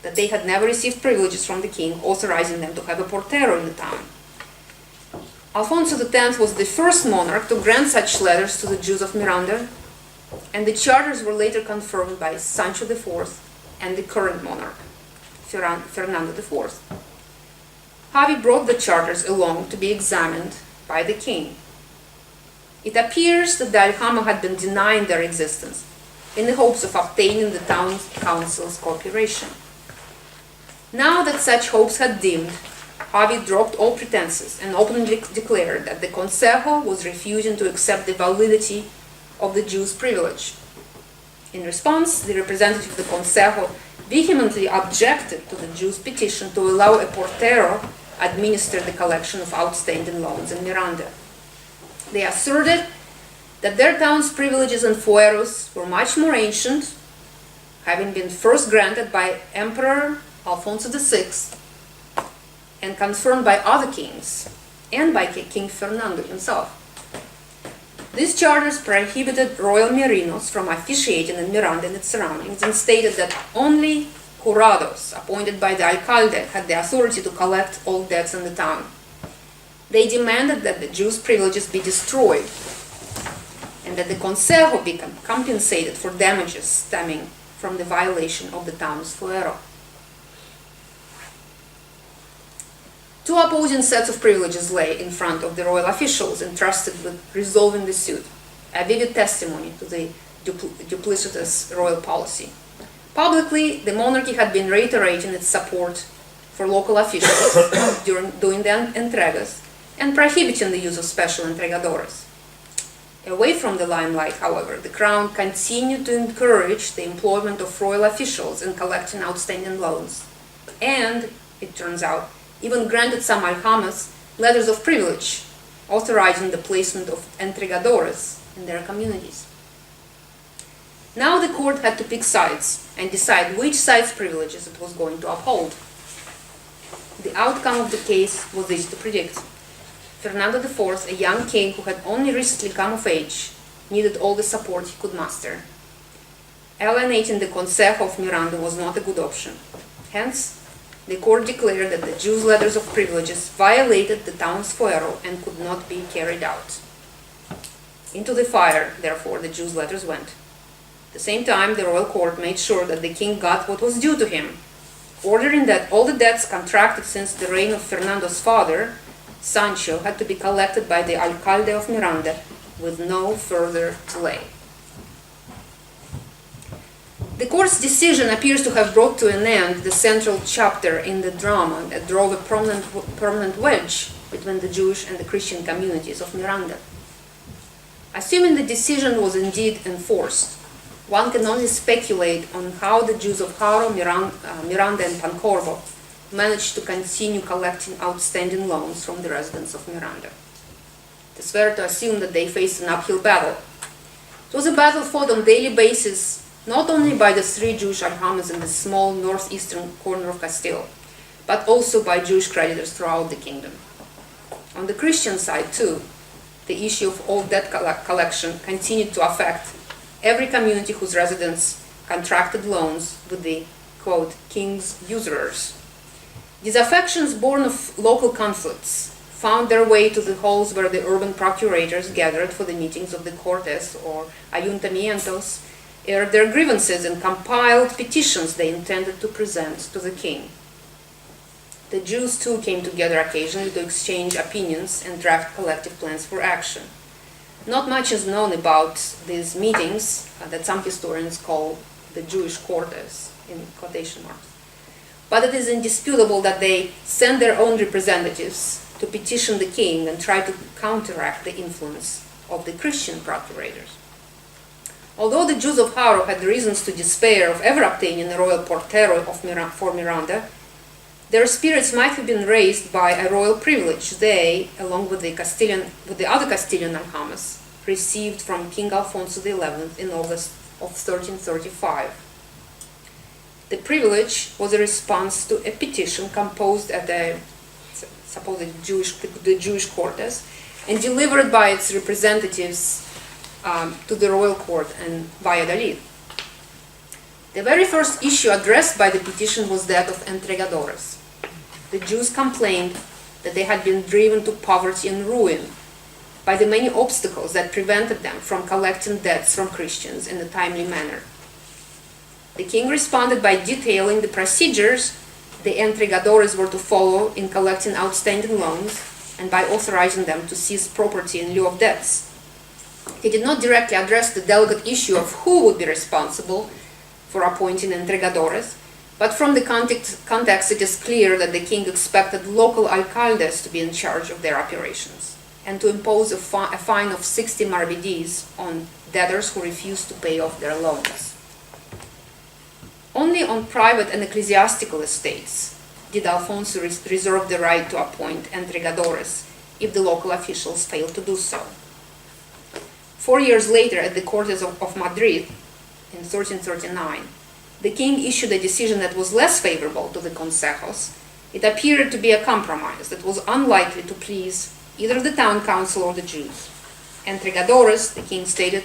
that they had never received privileges from the king authorizing them to have a portero in the town. Alfonso X was the first monarch to grant such letters to the Jews of Miranda, and the charters were later confirmed by Sancho IV and the current monarch, Fernando IV. Javi brought the charters along to be examined by the king. It appears that the Aljama had been denying their existence in the hopes of obtaining the town council's cooperation. Now that such hopes had dimmed, Javi dropped all pretenses and openly declared that the Consejo was refusing to accept the validity of the Jews' privilege. In response, the representative of the Consejo vehemently objected to the Jews' petition to allow a portero administer the collection of outstanding loans in Miranda. They asserted that their town's privileges and fueros were much more ancient, having been first granted by Emperor Alfonso VI and confirmed by other kings and by King Fernando himself. These charters prohibited royal merinos from officiating in Miranda and its surroundings and stated that only jurados appointed by the alcalde had the authority to collect all debts in the town. They demanded that the Jews' privileges be destroyed and that the Consejo be compensated for damages stemming from the violation of the town's fuero. Two opposing sets of privileges lay in front of the royal officials entrusted with resolving the suit, a vivid testimony to the duplicitous royal policy. Publicly, the monarchy had been reiterating its support for local officials doing the entregas and prohibiting the use of special entregadores. Away from the limelight, however, the crown continued to encourage the employment of royal officials in collecting outstanding loans, and, it turns out, even granted some aljamas letters of privilege, authorizing the placement of entregadores in their communities. Now the court had to pick sides and decide which side's privileges it was going to uphold. The outcome of the case was easy to predict. Fernando IV, a young king who had only recently come of age, needed all the support he could muster. Alienating the Consejo of Miranda was not a good option. Hence, the court declared that the Jews' letters of privileges violated the town's fuero and could not be carried out. Into the fire, therefore, the Jews' letters went. At the same time, the royal court made sure that the king got what was due to him, ordering that all the debts contracted since the reign of Fernando's father, Sancho, had to be collected by the alcalde of Miranda with no further delay. The court's decision appears to have brought to an end the central chapter in the drama that drove a permanent wedge between the Jewish and the Christian communities of Miranda. Assuming the decision was indeed enforced, one can only speculate on how the Jews of Haro, Miranda, and Pancorbo managed to continue collecting outstanding loans from the residents of Miranda. It is fair to assume that they faced an uphill battle. It was a battle fought on a daily basis, not only by the 3 Jewish aljamas in the small northeastern corner of Castile, but also by Jewish creditors throughout the kingdom. On the Christian side, too, the issue of old debt collection continued to affect every community whose residents contracted loans with the, quote, king's usurers. These affections, born of local conflicts, found their way to the halls where the urban procurators gathered for the meetings of the Cortes or ayuntamientos, aired their grievances and compiled petitions they intended to present to the king. The Jews too came together occasionally to exchange opinions and draft collective plans for action. Not much is known about these meetings that some historians call the Jewish Cortes, in quotation marks. But it is indisputable that they sent their own representatives to petition the king and try to counteract the influence of the Christian procurators. Although the Jews of Haro had reasons to despair of ever obtaining a royal portero for Miranda, their spirits might have been raised by a royal privilege they, along with the other Castilian aljamas, received from King Alfonso XI in August of 1335. The privilege was a response to a petition composed at the supposed Jewish Cortes and delivered by its representatives to the royal court in Valladolid. The very first issue addressed by the petition was that of entregadores. The Jews complained that they had been driven to poverty and ruin by the many obstacles that prevented them from collecting debts from Christians in a timely manner. The king responded by detailing the procedures the entregadores were to follow in collecting outstanding loans and by authorizing them to seize property in lieu of debts. He did not directly address the delicate issue of who would be responsible for appointing entregadores, but from the context it is clear that the king expected local alcaldes to be in charge of their operations and to impose a fine of 60 maravedis on debtors who refused to pay off their loans. Only on private and ecclesiastical estates did Alfonso reserve the right to appoint entregadores if the local officials failed to do so. 4 years later, at the Cortes of Madrid, in 1339, the king issued a decision that was less favorable to the consejos. It appeared to be a compromise that was unlikely to please either the town council or the Jews. Entregadores, the king stated,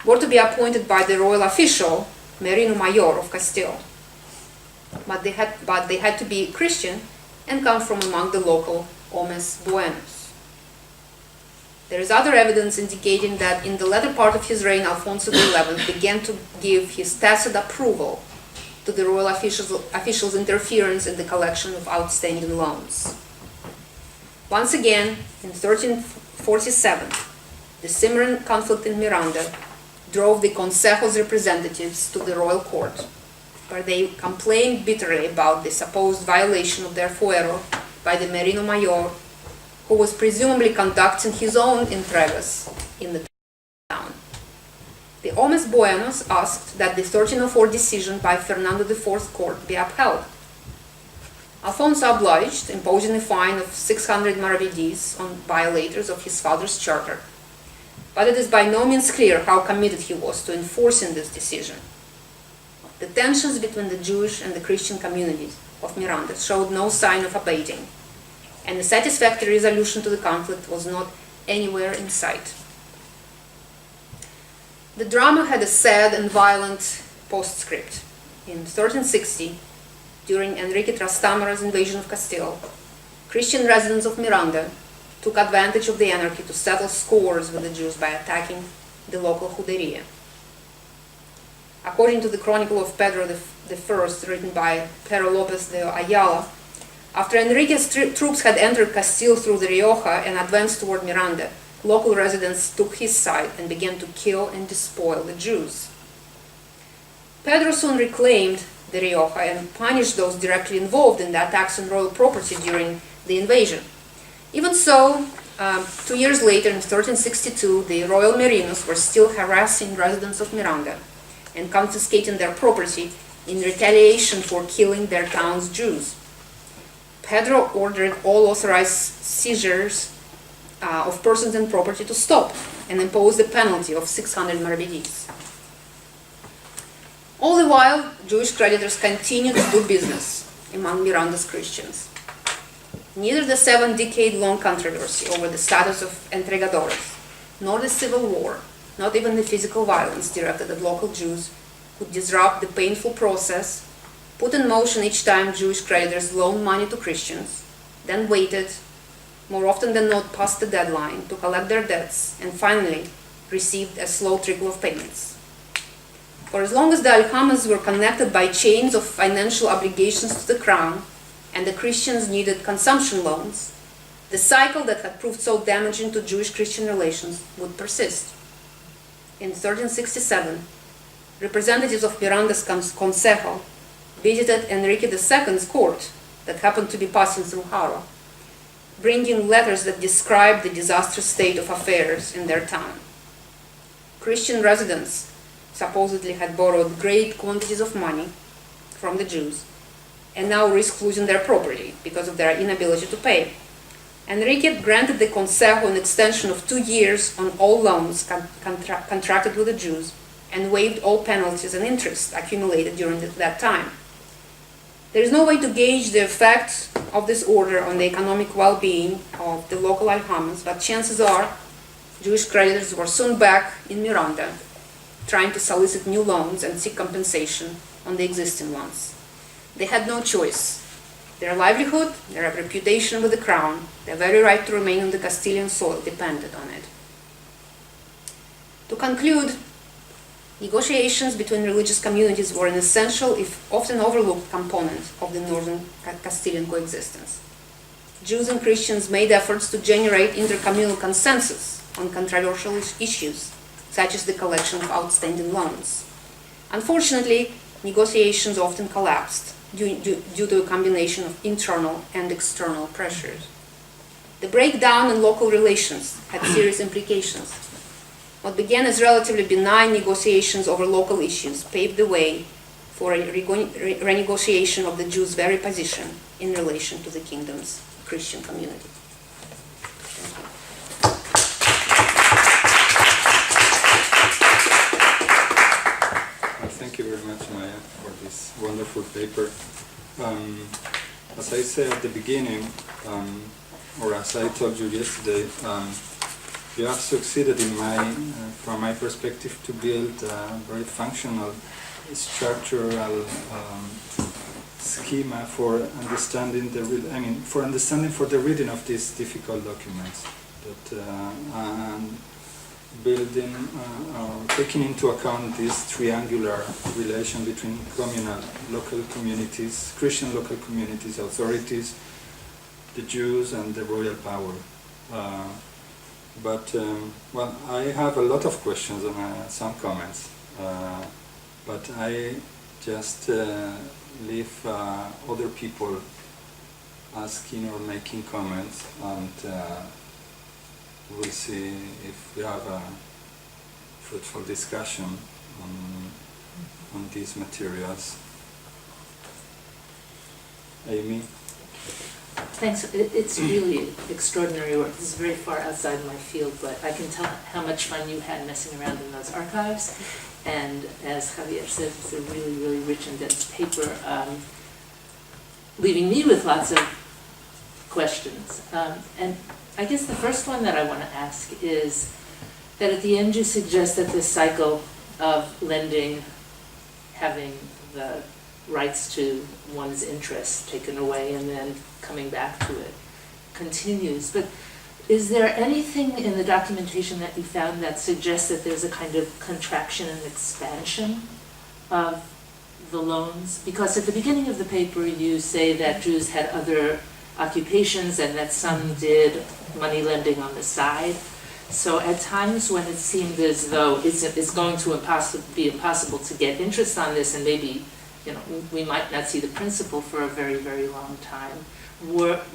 were to be appointed by the royal official, Merino Mayor of Castile. But they had to be Christian and come from among the local homes buenos. There is other evidence indicating that in the latter part of his reign, Alfonso XI began to give his tacit approval to the royal officials' interference in the collection of outstanding loans. Once again, in 1347, the simmering conflict in Miranda drove the consejos representatives to the royal court, where they complained bitterly about the supposed violation of their fuero by the Merino Mayor, who was presumably conducting his own entregas in the town. The homes buenos asked that the 1304 decision by Fernando IV court be upheld. Alfonso obliged, imposing a fine of 600 maravedis on violators of his father's charter, but it is by no means clear how committed he was to enforcing this decision. The tensions between the Jewish and the Christian communities of Miranda showed no sign of abating, and a satisfactory resolution to the conflict was not anywhere in sight. The drama had a sad and violent postscript. In 1360, during Enrique Trastamara's invasion of Castile, Christian residents of Miranda took advantage of the anarchy to settle scores with the Jews by attacking the local juderia. According to the Chronicle of Pedro I, written by Pedro Lopez de Ayala, after Enrique's troops had entered Castile through the Rioja and advanced toward Miranda, local residents took his side and began to kill and despoil the Jews. Pedro soon reclaimed the Rioja and punished those directly involved in the attacks on royal property during the invasion. Even so, 2 years later, in 1362, the royal Merinos were still harassing residents of Miranda and confiscating their property in retaliation for killing their town's Jews. Pedro ordered all authorized seizures of persons and property to stop and imposed a penalty of 600 maravedis. All the while, Jewish creditors continued to do business among Miranda's Christians. Neither the 7-decade-long controversy over the status of entregadores, nor the civil war, not even the physical violence directed at local Jews, could disrupt the painful process put in motion each time Jewish creditors loaned money to Christians, then waited, more often than not past the deadline, to collect their debts, and finally received a slow trickle of payments. For as long as the aljamas were connected by chains of financial obligations to the crown, and the Christians needed consumption loans, the cycle that had proved so damaging to Jewish-Christian relations would persist. In 1367, representatives of Miranda's Consejo visited Enrique II's court that happened to be passing through Haro, bringing letters that described the disastrous state of affairs in their town. Christian residents supposedly had borrowed great quantities of money from the Jews and now risked losing their property because of their inability to pay. Enrique granted the Consejo an extension of 2 years on all loans contracted with the Jews and waived all penalties and interest accumulated during that time. There is no way to gauge the effect of this order on the economic well-being of the local aljamas, but chances are Jewish creditors were soon back in Miranda, trying to solicit new loans and seek compensation on the existing ones. They had no choice. Their livelihood, their reputation with the crown, their very right to remain on the Castilian soil depended on it. To conclude, negotiations between religious communities were an essential, if often overlooked, component of the Northern Castilian coexistence. Jews and Christians made efforts to generate inter-communal consensus on controversial issues, such as the collection of outstanding loans. Unfortunately, negotiations often collapsed due to a combination of internal and external pressures. The breakdown in local relations had serious implications. What began as relatively benign negotiations over local issues paved the way for a renegotiation of the Jews' very position in relation to the kingdom's Christian community. Thank you very much, Maya, for this wonderful paper. As I said at the beginning, or as I told you yesterday, you have succeeded from my perspective, to build a very functional structural schema for understanding for the reading of these difficult documents. And building, taking into account this triangular relation between communal local communities, Christian local communities, authorities, the Jews, and the royal power. Well, I have a lot of questions and some comments, but I just leave other people asking or making comments, and we'll see if we have a fruitful discussion on these materials. Amy? Thanks. It's really extraordinary work. This is very far outside my field, but I can tell how much fun you had messing around in those archives. And as Javier said, it's a really, really rich and dense paper, leaving me with lots of questions. And I guess the first one that I want to ask is that at the end you suggest that this cycle of lending, having the rights to one's interests taken away and then coming back to it, continues. But is there anything in the documentation that you found that suggests that there's a kind of contraction and expansion of the loans? Because at the beginning of the paper you say that Jews had other occupations and that some did money lending on the side. So at times when it seemed as though it's going to be impossible to get interest on this, and maybe we might not see the principal for a very, very long time,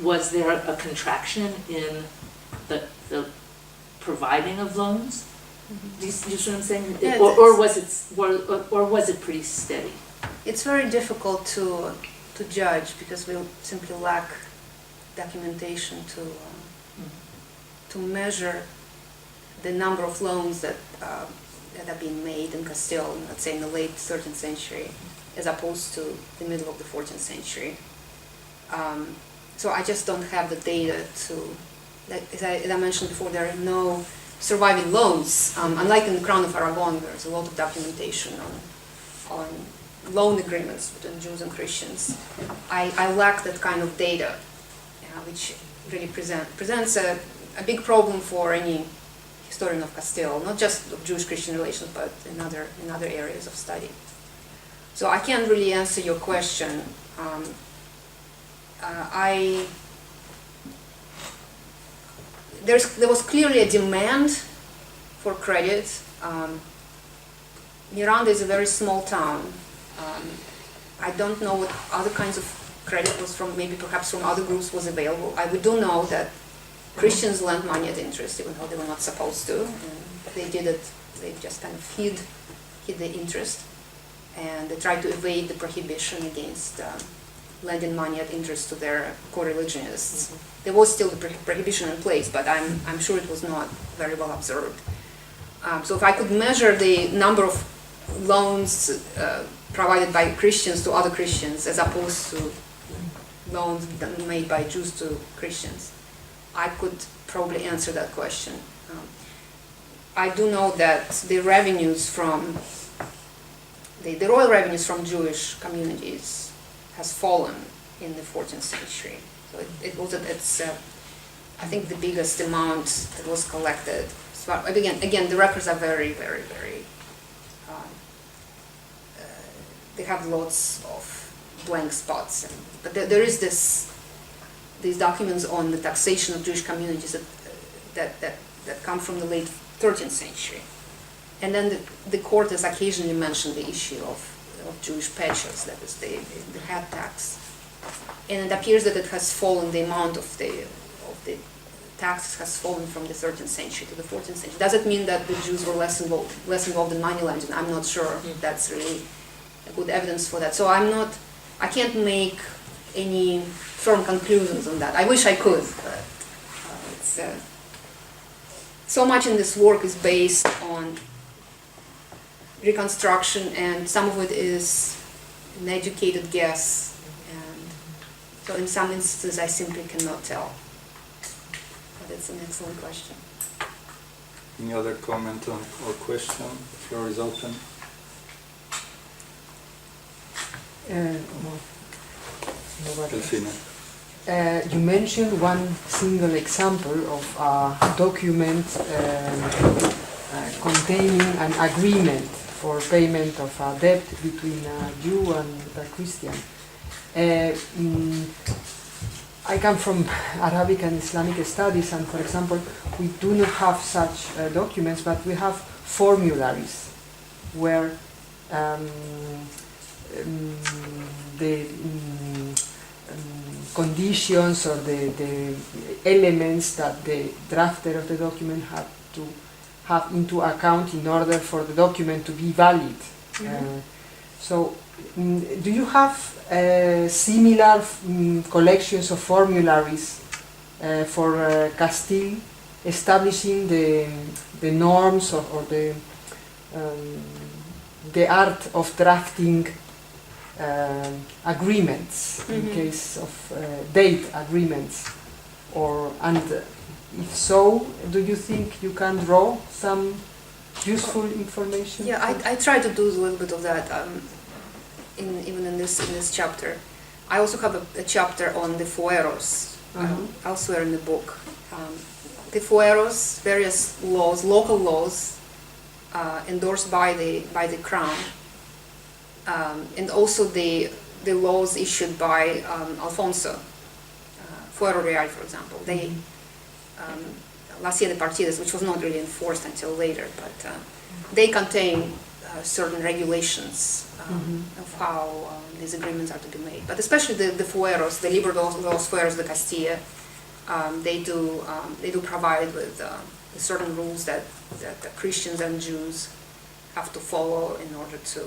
was there a contraction in the providing of loans? Do you see what I'm saying? Yeah, or was it pretty steady? It's very difficult to judge because we simply lack documentation to measure the number of loans that have been made in Castile, let's say in the late 13th century, as opposed to the middle of the 14th century. So I just don't have the data to, as I mentioned before, there are no surviving loans. Unlike in the Crown of Aragon, there's a lot of documentation on loan agreements between Jews and Christians. I lack that kind of data, which really presents a big problem for any historian of Castile, not just of Jewish-Christian relations, but in other areas of study. So I can't really answer your question. There was clearly a demand for credit. Miranda is a very small town. I don't know what other kinds of credit was from, maybe perhaps from other groups was available. We do know that Christians lent money at interest, even though they were not supposed to. And they did it, they just kind of hid the interest. And they tried to evade the prohibition against lending money at interest to their co-religionists. There was still the prohibition in place, but I'm sure it was not very well observed. So if I could measure the number of loans provided by Christians to other Christians as opposed to loans made by Jews to Christians, I could probably answer that question. I do know that the revenues from the royal revenues from Jewish communities has fallen in the 14th century. So it was I think the biggest amount that was collected. So again, the records are very, very, very. They have lots of blank spots, but there is these documents on the taxation of Jewish communities that come from the late 13th century. And then the court has occasionally mentioned the issue of Jewish pechos, that is the head tax. And it appears that it has fallen, the amount of the taxes has fallen from the 13th century to the 14th century. Does it mean that the Jews were less involved in money lending? I'm not sure if that's really a good evidence for that. So I can't make any firm conclusions on that. I wish I could, but so much in this work is based on reconstruction, and some of it is an educated guess, and so in some instances I simply cannot tell. But it's an excellent question. Any other comment or question? The floor is open. You mentioned one single example of a document containing an agreement for payment of a debt between a Jew and a Christian. I come from Arabic and Islamic studies, and for example, we do not have such documents, but we have formularies where the conditions or the elements that the drafter of the document had to have into account in order for the document to be valid. So, do you have similar collections of formularies for Castile, establishing the norms or the art of drafting agreements, in case of date agreements, and if so, do you think you can draw some useful information? Yeah, I try to do a little bit of that even in this chapter. I also have a chapter on the fueros elsewhere in the book. The fueros, various laws, local laws endorsed by the crown. And also the laws issued by Alfonso, Fuero Real, for example. They, La Cia de Partidas, which was not really enforced until later, but they contain certain regulations of how these agreements are to be made. But especially the fueros, the Libro de los Fueros de Castilla, they do provide with certain rules that Christians and Jews have to follow in order to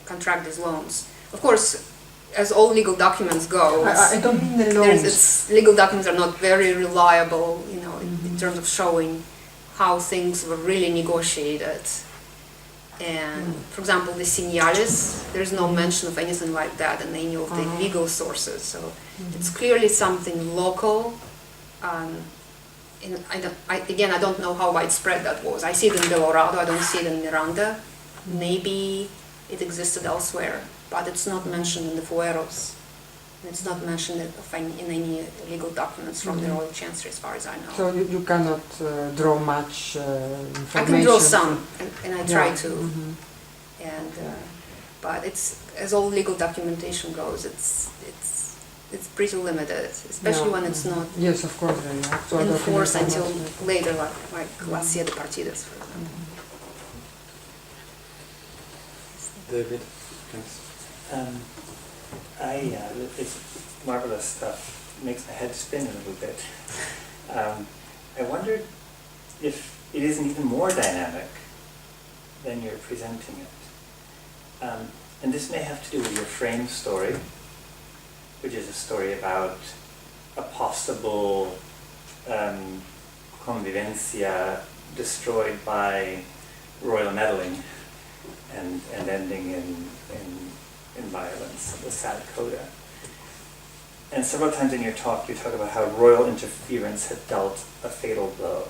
contract these loans. Of course, as all legal documents go, I don't mean the loans. legal documents are not very reliable, you know, in terms of showing how things were really negotiated. And for example, the señales, there's no mention of anything like that in any of the legal sources. So it's clearly something local. And I don't know how widespread that was. I see it in Colorado, I don't see it in Miranda. Maybe it existed elsewhere, but it's not mentioned in the fueros. It's not mentioned in any legal documents from the Royal Chancery, as far as I know. So you cannot draw much information. I can draw some, and I try to. And but it's, as all legal documentation goes, it's pretty limited, especially when it's not yes, of course, enforced until later, like La Cia de Partidas, for example. David, thanks. It's marvelous stuff. It makes my head spin a little bit. I wondered if it isn't even more dynamic than you're presenting it. And this may have to do with your frame story, which is a story about a possible convivencia destroyed by royal meddling and ending in violence, the sad coda. And several times in your talk, you talk about how royal interference had dealt a fatal blow,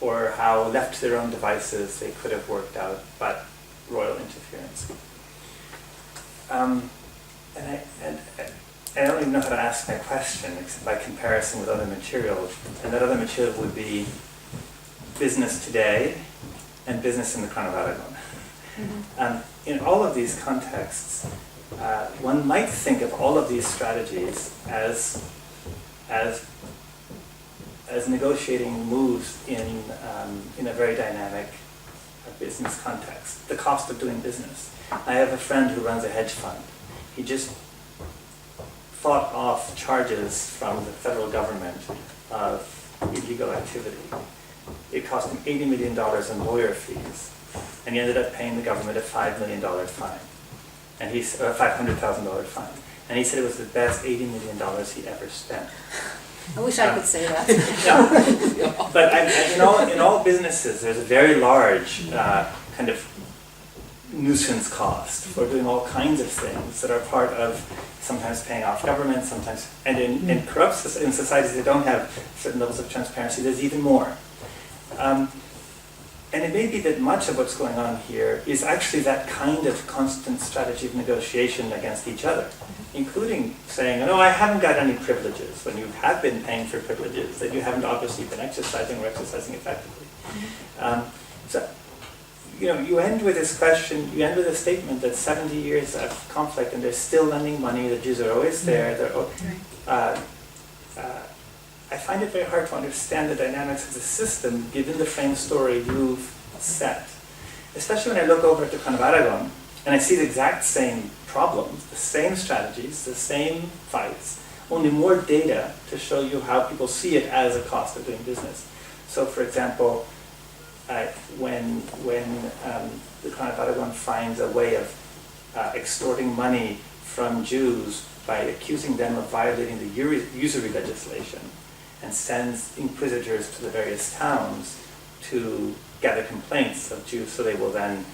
or how left to their own devices they could have worked out, but royal interference. And I don't even know how to ask my question, except by comparison with other material. And that other material would be business today and business in the Crown of Aragon. In all of these contexts, one might think of all of these strategies as negotiating moves in a very dynamic business context. The cost of doing business. I have a friend who runs a hedge fund. He just fought off charges from the federal government of illegal activity. It cost him $80 million in lawyer fees, and he ended up paying the government a $5 million fine, and $500,000 fine. And he said it was the best $80 million he ever spent. I wish I could say that. Yeah. But in all businesses, there's a very large kind of nuisance cost for doing all kinds of things that are part of sometimes paying off government, sometimes, and in societies that don't have certain levels of transparency, there's even more. And it may be that much of what's going on here is actually that kind of constant strategy of negotiation against each other, including saying, no, I haven't got any privileges, when you have been paying for privileges that you haven't obviously been exercising or exercising effectively. So, you end with this question, you end with a statement that 70 years of conflict and they're still lending money, the Jews are always there. I find it very hard to understand the dynamics of the system given the frame story you've set. Especially when I look over at the Crown of Aragon and I see the exact same problems, the same strategies, the same fights, only more data to show you how people see it as a cost of doing business. So for example, when the Crown of Aragon finds a way of extorting money from Jews by accusing them of violating the usury legislation, and sends inquisitors to the various towns to gather complaints of Jews, so they will then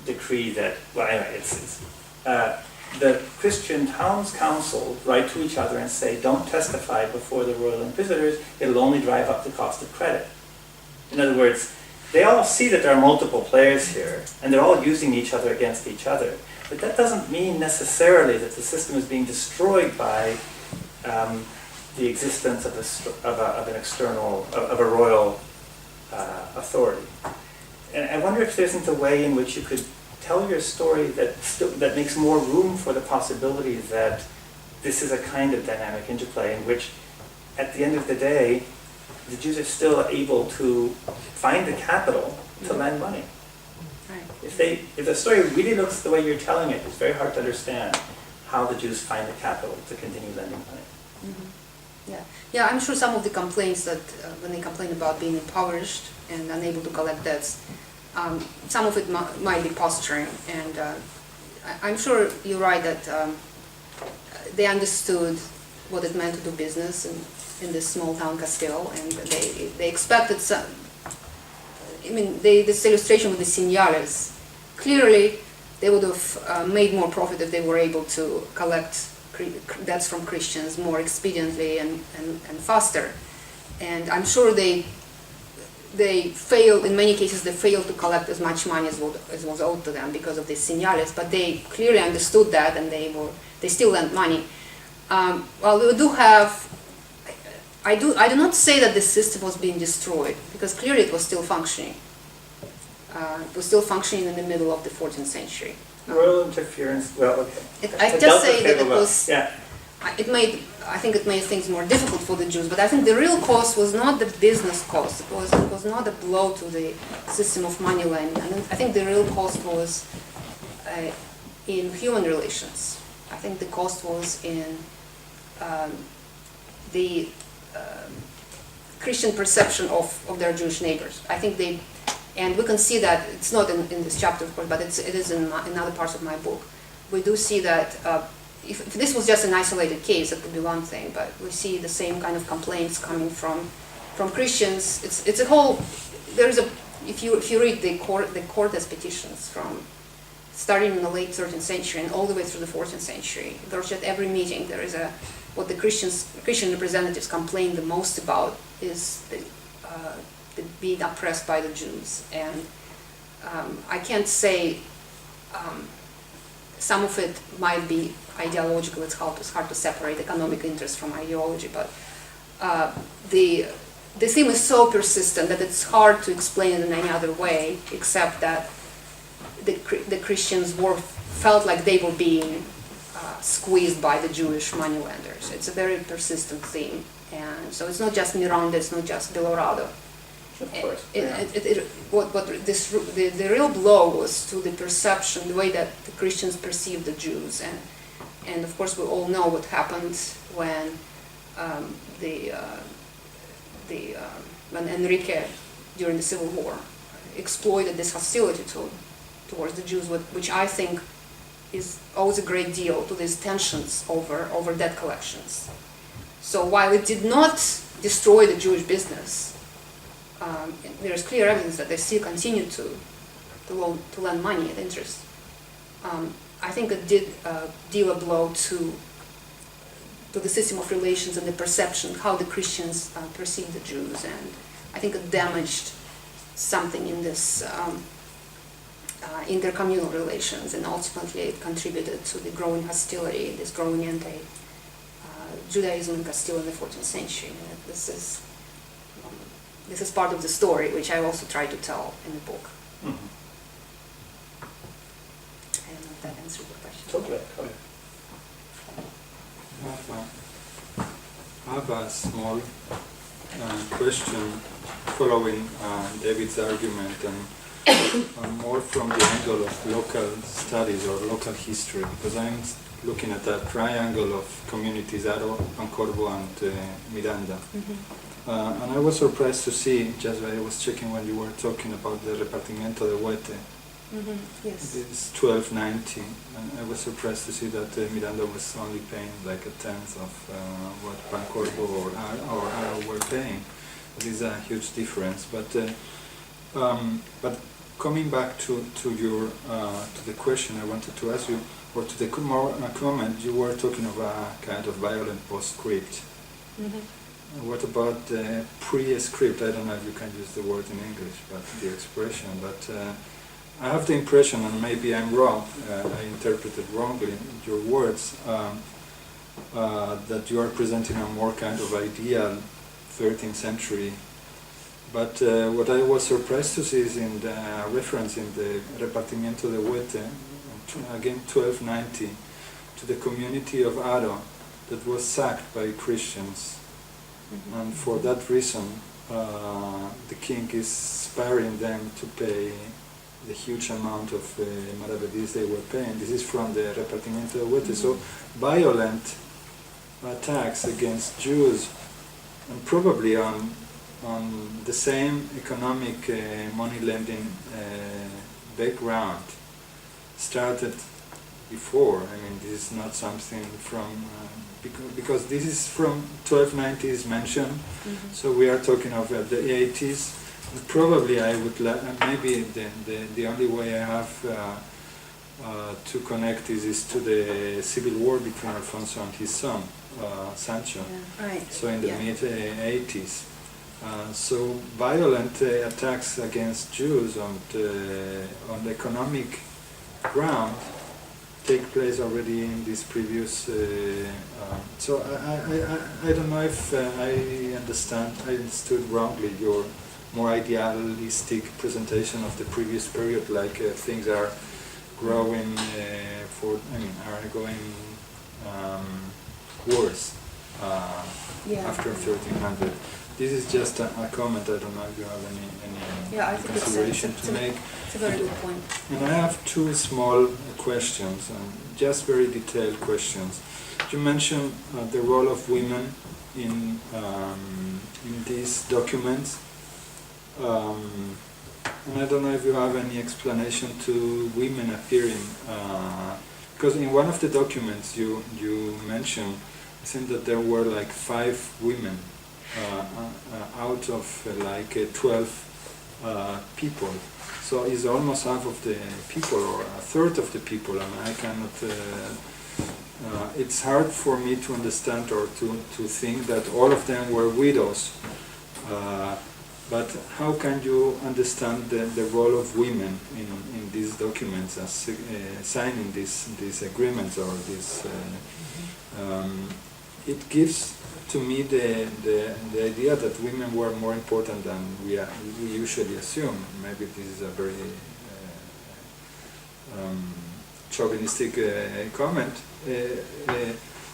decree that, well, anyway, the Christian towns council write to each other and say, don't testify before the royal inquisitors, it'll only drive up the cost of credit. In other words, they all see that there are multiple players here, and they're all using each other against each other. But that doesn't mean necessarily that the system is being destroyed by the existence of a royal authority. And I wonder if there isn't a way in which you could tell your story that makes more room for the possibility that this is a kind of dynamic interplay in which, at the end of the day, the Jews are still able to find the capital to lend money. Right. If the story really looks the way you're telling it, it's very hard to understand how the Jews find the capital to continue lending money. Yeah, I'm sure some of the complaints that when they complain about being impoverished and unable to collect debts, some of it might be posturing, and I'm sure you're right that they understood what it meant to do business in this small town Castile, and they expected some. I mean, this illustration with the señales, clearly they would have made more profit if they were able to collect debts from Christians more expediently and faster. And I'm sure they failed, in many cases they failed to collect as much money as was owed to them because of the señales, but they clearly understood that, and they still lent money. Well, we do have, I do not say that the system was being destroyed, because clearly it was still functioning. It was still functioning in the middle of the 14th century. Royal interference, well, okay. I just say that it was, yeah. I think it made things more difficult for the Jews, but I think the real cost was not the business cost. It was not a blow to the system of money lending. And I think the real cost was in human relations. I think the cost was in the Christian perception of their Jewish neighbors. I think and we can see that, it's not in this chapter, of course, but it is in other parts of my book. We do see that if this was just an isolated case, it would be one thing, but we see the same kind of complaints coming from Christians. It's a whole, if you read the Cortes petitions from starting in the late 13th century and all the way through the 14th century, virtually at every meeting there is what the Christian representatives complain the most about is the being oppressed by the Jews. And I can't say, some of it might be ideological. It's hard to separate economic interest from ideology, but the theme is so persistent that it's hard to explain it in any other way except that the Christians felt like they were being squeezed by the Jewish moneylenders. It's a very persistent theme, and so it's not just Miranda, it's not just Belorado. Of course. The real blow was to the perception, the way that the Christians perceived the Jews, and of course we all know what happened when when Enrique during the Civil War exploited this hostility towards the Jews, which I think owes a great deal to these tensions over debt collections. So while it did not destroy the Jewish business, there is clear evidence that they still continue to lend money at interest. I think it did deal a blow to the system of relations and the perception, how the Christians perceive the Jews, and I think it damaged something in this inter-communal relations, and ultimately it contributed to the growing hostility, this growing anti-Judaism in Castile in the 14th century. And this is part of the story, which I also try to tell in the book. Mm-hmm. I don't know if that answered the question. Totally. I have a small question following David's argument, and more from the angle of local studies or local history, because I'm looking at a triangle of communities, Aro, Pancorbo, and Miranda. Mm-hmm. And I was surprised to see, just I was checking when you were talking about the repartimiento de Huete, Mm-hmm. Yes. it's 1290, and I was surprised to see that Miranda was only paying like a tenth of what Pancorbo or Aro were paying. It is a huge difference, but coming back to the question I wanted to ask you, or to the comment, you were talking about a kind of violent postscript. Mm-hmm. What about the pre-script? I don't know if you can use the word in English, but the expression. But I have the impression, and maybe I'm wrong, I interpreted wrongly your words, that you are presenting a more kind of ideal 13th century. But what I was surprised to see is in the reference in the Repartimiento de Huete, again 1290, to the community of Aro that was sacked by Christians. Mm-hmm. And for that reason, the king is sparing them to pay the huge amount of maravedis they were paying. This is from the Repartimiento de Huete. Mm-hmm. So violent attacks against Jews, and probably on the same economic money lending background, started before. I mean, this is not something from because this is from 1290s mentioned. So we are talking of the 80s. Probably I would maybe the only way I have to connect this is to the civil war between Alfonso and his son Sancho. Yeah. Right. So in the Yeah. mid 80s. So violent attacks against Jews on the economic ground take place already in this previous. So I don't know if I understood wrongly your more idealistic presentation of the previous period, like things are growing are going worse Yeah. after 1300. This is just a comment. I don't know if you have any Yeah, I think consideration to make. It's a very good point. And I have two small questions, just very detailed questions. You mentioned the role of women in these documents, and I don't know if you have any explanation to women appearing, because in one of the documents you mentioned, I think that there were like 5 women out of 12 people. So it's almost half of the people, or a third of the people, and I cannot. It's hard for me to understand or to think that all of them were widows. But how can you understand the role of women in these documents as signing these agreements or this? It gives to me the idea that women were more important than we usually assume. Maybe this is a very chauvinistic comment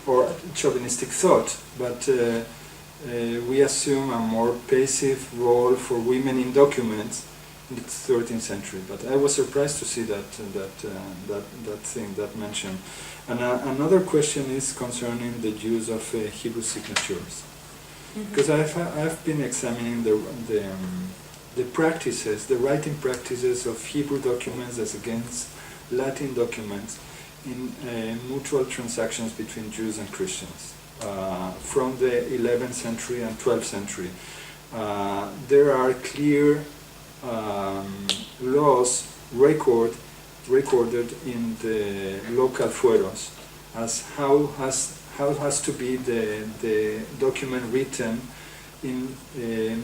or chauvinistic thought, but we assume a more passive role for women in documents in the 13th century. But I was surprised to see that mention. And another question is concerning the use of Hebrew signatures, because I've been examining the practices, the writing practices of Hebrew documents as against Latin documents in mutual transactions between Jews and Christians from the 11th century and 12th century. There are clear laws recorded in the local fueros as how has to be the document written in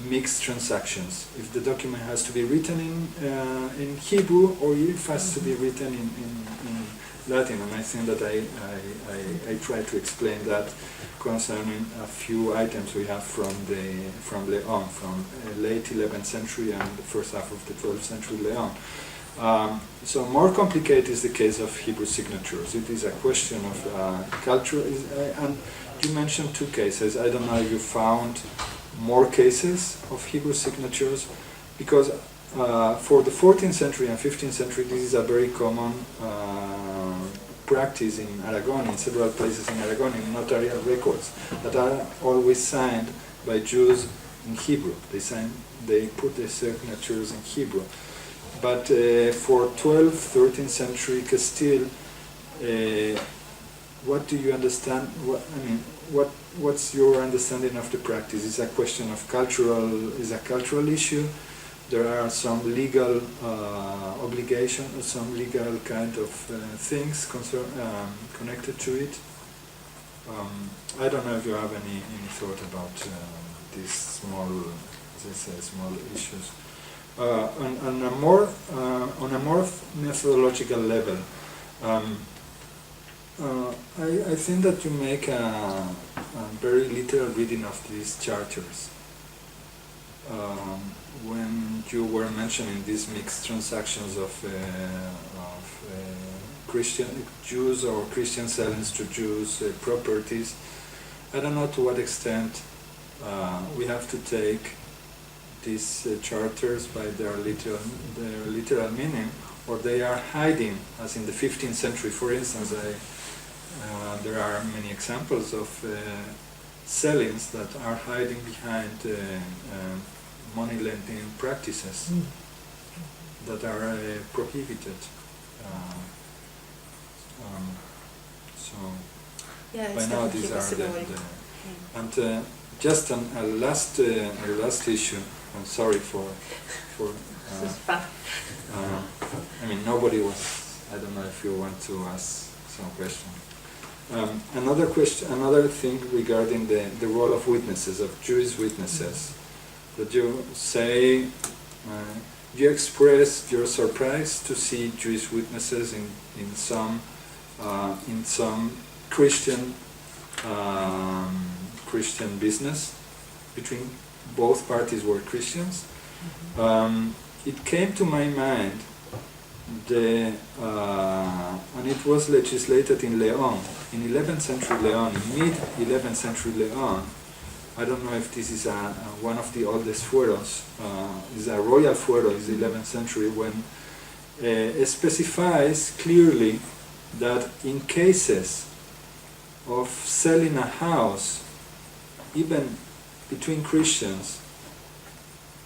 mixed transactions. If the document has to be written in Hebrew, or if it has to be written in Latin. And I think that I try to explain that concerning a few items we have from Leon, from late 11th century and the first half of the 12th century Leon. So more complicated is the case of Hebrew signatures. It is a question of culture, and you mentioned 2 cases. I don't know if you found more cases of Hebrew signatures, because for the 14th century and 15th century this is a very common practice in Aragon, in several places in Aragon, in notarial records that are always signed by Jews in Hebrew. They put their signatures in Hebrew. But for 12th, 13th century Castile, what do you understand? What's your understanding of the practice? Is a question of is a cultural issue? There are some legal obligations, some legal kind of things connected to it. I don't know if you have any thought about these small issues. On a more methodological level, I think that you make a very literal reading of these charters. When you were mentioning these mixed transactions of Christian Jews or Christian sellings to Jews properties, I don't know to what extent we have to take these charters by their literal meaning, or they are hiding, as in the 15th century, for instance. There are many examples of sellings that are hiding behind money lending practices that are prohibited. So Yeah, by it's now definitely these a are possibility. and just a last issue. I'm sorry for This is fun. I mean, nobody was. I don't know if you want to ask some question. Another question, another thing regarding the role of witnesses, of Jewish witnesses, that you say, you express your surprise to see Jewish witnesses in some Christian Christian business, between both parties were Christians. It came to my mind, and it was legislated in Leon, in 11th century Leon, in mid-11th century Leon. I don't know if this is one of the oldest fueros, is a royal fuero, is 11th century, when it specifies clearly that in cases of selling a house, even between Christians,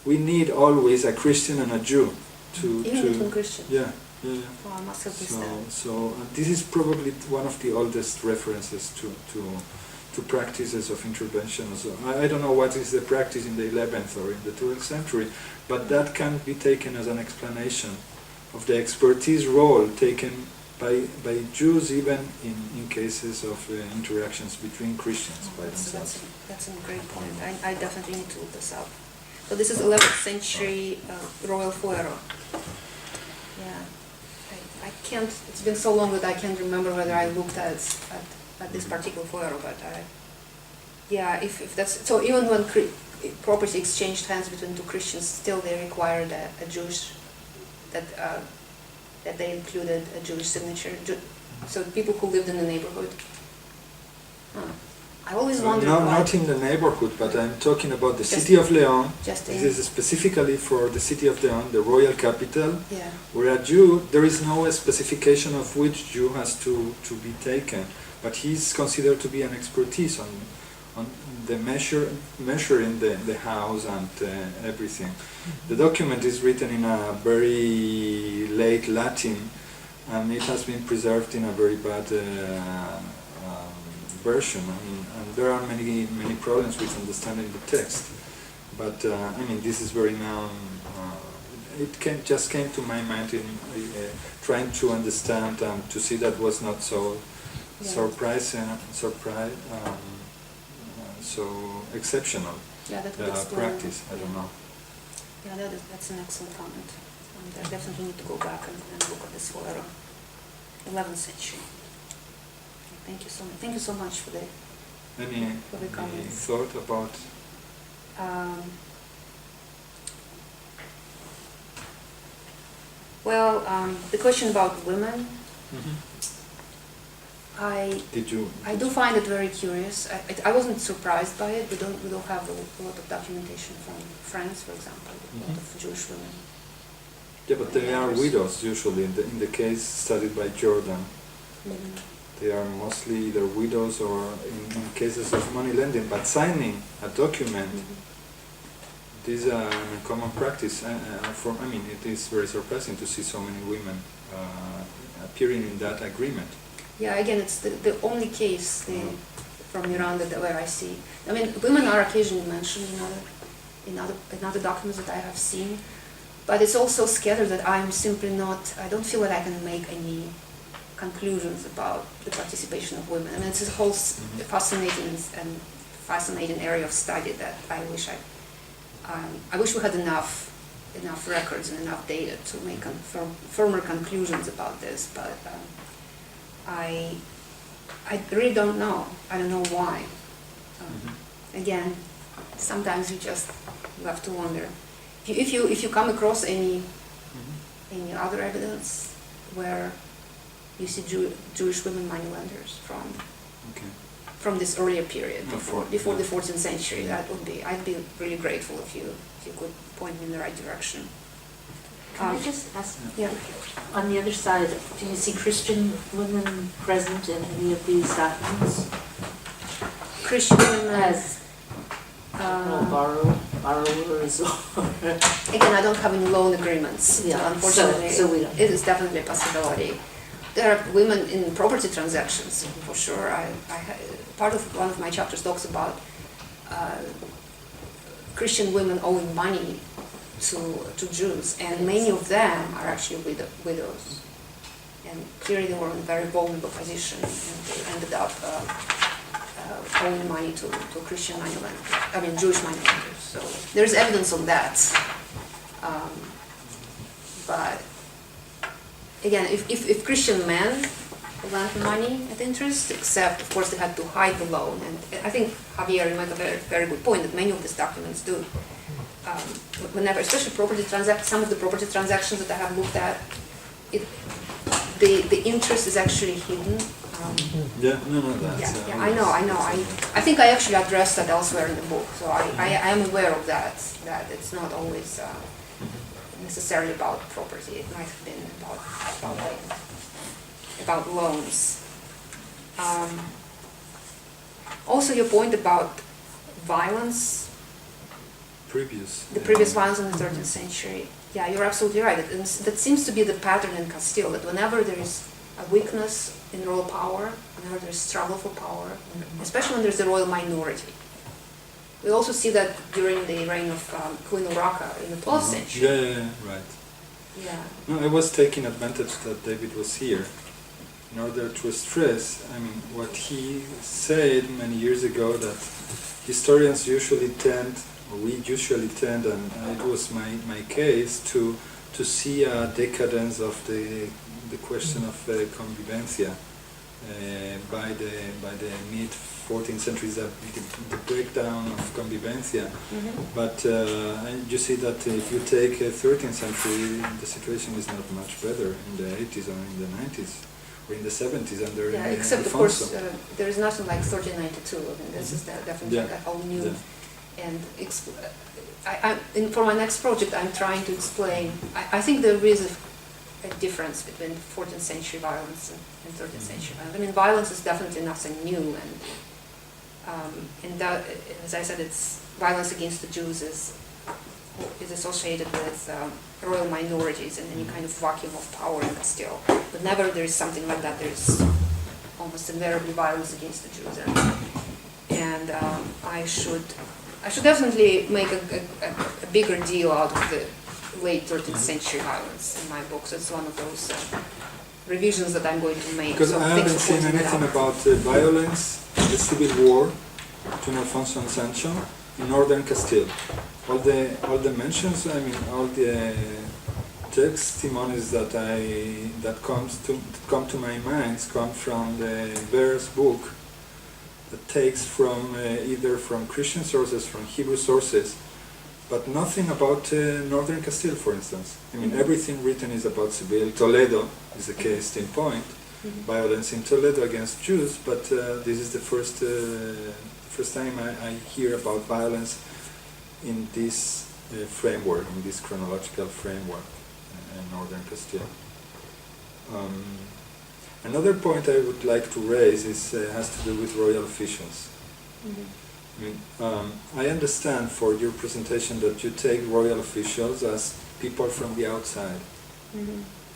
we need always a Christian and a Jew Even between Christians? yeah. Oh, I must have missed that. So this is probably one of the oldest references to practices of intervention. So I don't know what is the practice in the 11th or in the 12th century, but that can be taken as an explanation of the expertise role taken by Jews even in cases of interactions between Christians by themselves. That's a great point. I definitely need to look this up. So this is 11th century royal fuero. Yeah. I can't, it's been so long that I can't remember whether I looked at this particular fuero, but yeah, if that's, so even when property exchanged hands between two Christians, still they required a Jewish, that they included a Jewish signature, so people who lived in the neighborhood. I always wondered No, why. not in the neighborhood, but I'm talking about the city of Leon. Just This is specifically for the city of Leon, the royal capital, yeah. where a Jew, there is no specification of which Jew has to be taken, but he's considered to be an expertise on the measuring the house and everything. The document is written in a very late Latin, and it has been preserved in a very bad version, and there are many problems with understanding the text. But I mean, this is very known. It just came to my mind in trying to understand and to see that was not so so exceptional Yeah, that would explain. practice. I don't know. Yeah, that's an excellent comment. I definitely need to go back and look at this fuero, 11th century. Thank you so much. Thank you so much for the Any comments. thought about? Well, the question about women, I do find it very curious. I wasn't surprised by it. We don't have a lot of documentation from France, for example, a lot of Jewish women. Yeah, but they are widows usually. In the case studied by Jordan, they are mostly either widows or in cases of money lending. But signing a document, this is a common practice. I mean, it is very surprising to see so many women appearing in that agreement. Yeah, again, it's the only case from Iran where I see. I mean, women are occasionally mentioned in other documents that I have seen, but it's also scattered that I'm simply not. I don't feel that I can make any conclusions about the participation of women. I mean, it's a whole fascinating area of study that I wish we had enough records and enough data to make firmer conclusions about this, but. I really don't know. I don't know why. Again, sometimes you just have to wonder. If you come across any other evidence where you see Jewish women moneylenders from this earlier period, before the 14th century, I'd be really grateful if you could point me in the right direction. Can I just ask, Yeah. on the other side, do you see Christian women present in any of these documents? Christian women As borrowers or... Again, I don't have any loan agreements, so Yeah, unfortunately, so we don't. it is definitely a possibility. there are women in property transactions, for sure. Part of one of my chapters talks about Christian women owing money to Jews, and many of them are actually widows. And clearly they were in a very vulnerable position, and they ended up owing money to Christian moneylenders, Jewish moneylenders. So there's evidence of that. But again, if Christian men lent money at interest, except of course they had to hide the loan, and I think Javier, you make a very, very good point that many of these documents do. Whenever, especially some of the property transactions that I have looked at, the interest is actually hidden. That's... I know. I think I actually addressed that elsewhere in the book, so I am aware of that it's not always necessarily about property. It might have been about loans. Also, your point about violence, the previous violence in the 13th century. Yeah, you're absolutely right. That seems to be the pattern in Castile, that whenever there is a weakness in royal power, whenever there's struggle for power, especially when there's the royal minority. We also see that during the reign of Queen Urraca in the 12th century. Yeah, right. Yeah. No, I was taking advantage that David was here in order to stress, what he said many years ago, that historians usually tend, and it was my case, to see a decadence of the question of convivencia by the mid 14th century, the breakdown of convivencia. But you see that if you take 13th century, the situation is not much better in the 80s or in the 90s or in the 70s under except Alfonso. of course there is nothing like 1392. This is definitely a whole new. Yeah. And for my next project, I'm trying to explain. I think there is a difference between 14th century violence and 13th century violence. Violence is definitely nothing new, and that, as I said, it's violence against the Jews is associated with royal minorities and any kind of vacuum of power in Castile. Whenever there is something like that, there is almost invariably violence against the Jews, and I should definitely make a bigger deal out of the late 13th century violence in my book. So it's one of those revisions that I'm going to make. Because so I haven't seen anything about violence, the civil war between Alfonso and Sancho in Northern Castile. All the mentions, all the testimonies that come to my mind come from the Bear's book, that takes from either from Christian sources, from Hebrew sources, but nothing about Northern Castile, for instance. Everything written is about Seville. Toledo is a case in point, violence in Toledo against Jews, but this is the first time I hear about violence in this framework, in this chronological framework in Northern Castile. Another point I would like to raise has to do with royal officials. I understand for your presentation that you take royal officials as people from the outside.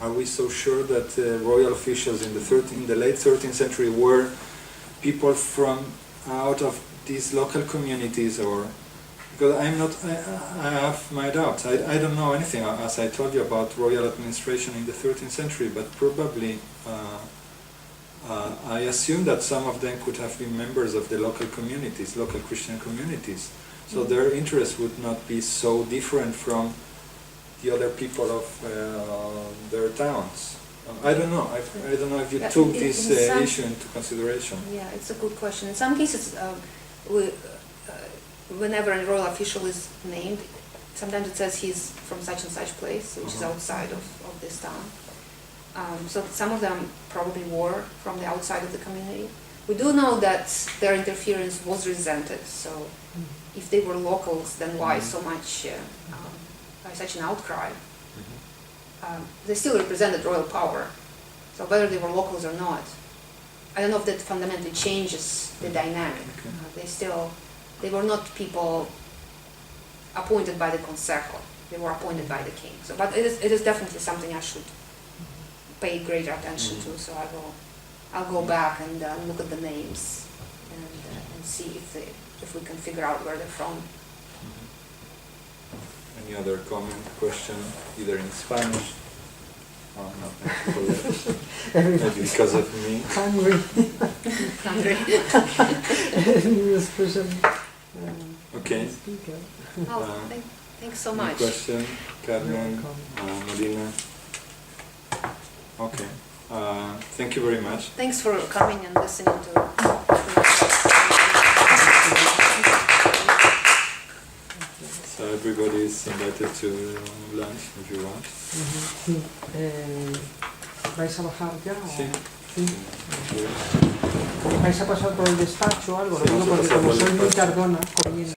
Are we so sure that royal officials in the late 13th century were people from out of these local communities, or because I have my doubts. I don't know anything, as I told you, about royal administration in the 13th century, but probably I assume that some of them could have been members of the local communities, local Christian communities. So their interest would not be so different from the other people of their towns. I don't know. I don't know if you took this issue into consideration. Yeah, it's a good question. In some cases, whenever a royal official is named, sometimes it says he's from such and such place, which is outside of this town. So some of them probably were from the outside of the community. We do know that their interference was resented, so if they were locals, then why so much, why such an outcry? They still represented royal power, so whether they were locals or not, I don't know if that fundamentally changes the dynamic. They were not people appointed by the Consejo, they were appointed by the king. So, but it is definitely something I should paid greater attention to. So I'll go back and look at the names and see if we can figure out where they're from. Any other comment, question, either in Spanish or not? Maybe because of me. Hungry. Hungry. Especially Okay. speaker. Oh, thanks so Any much. question, Carmen, welcome. Marina? Okay. Thank you very much. Thanks for coming and listening to. So everybody is invited to lunch if you want. Sí. ¿Vais a bajar ya? o- Sí. Sí. Sí. ¿Vais a pasar por el despacho o algo? Lo Sí, digo vamos a porque pasar como por el soy muy despacho. tardona comiendo.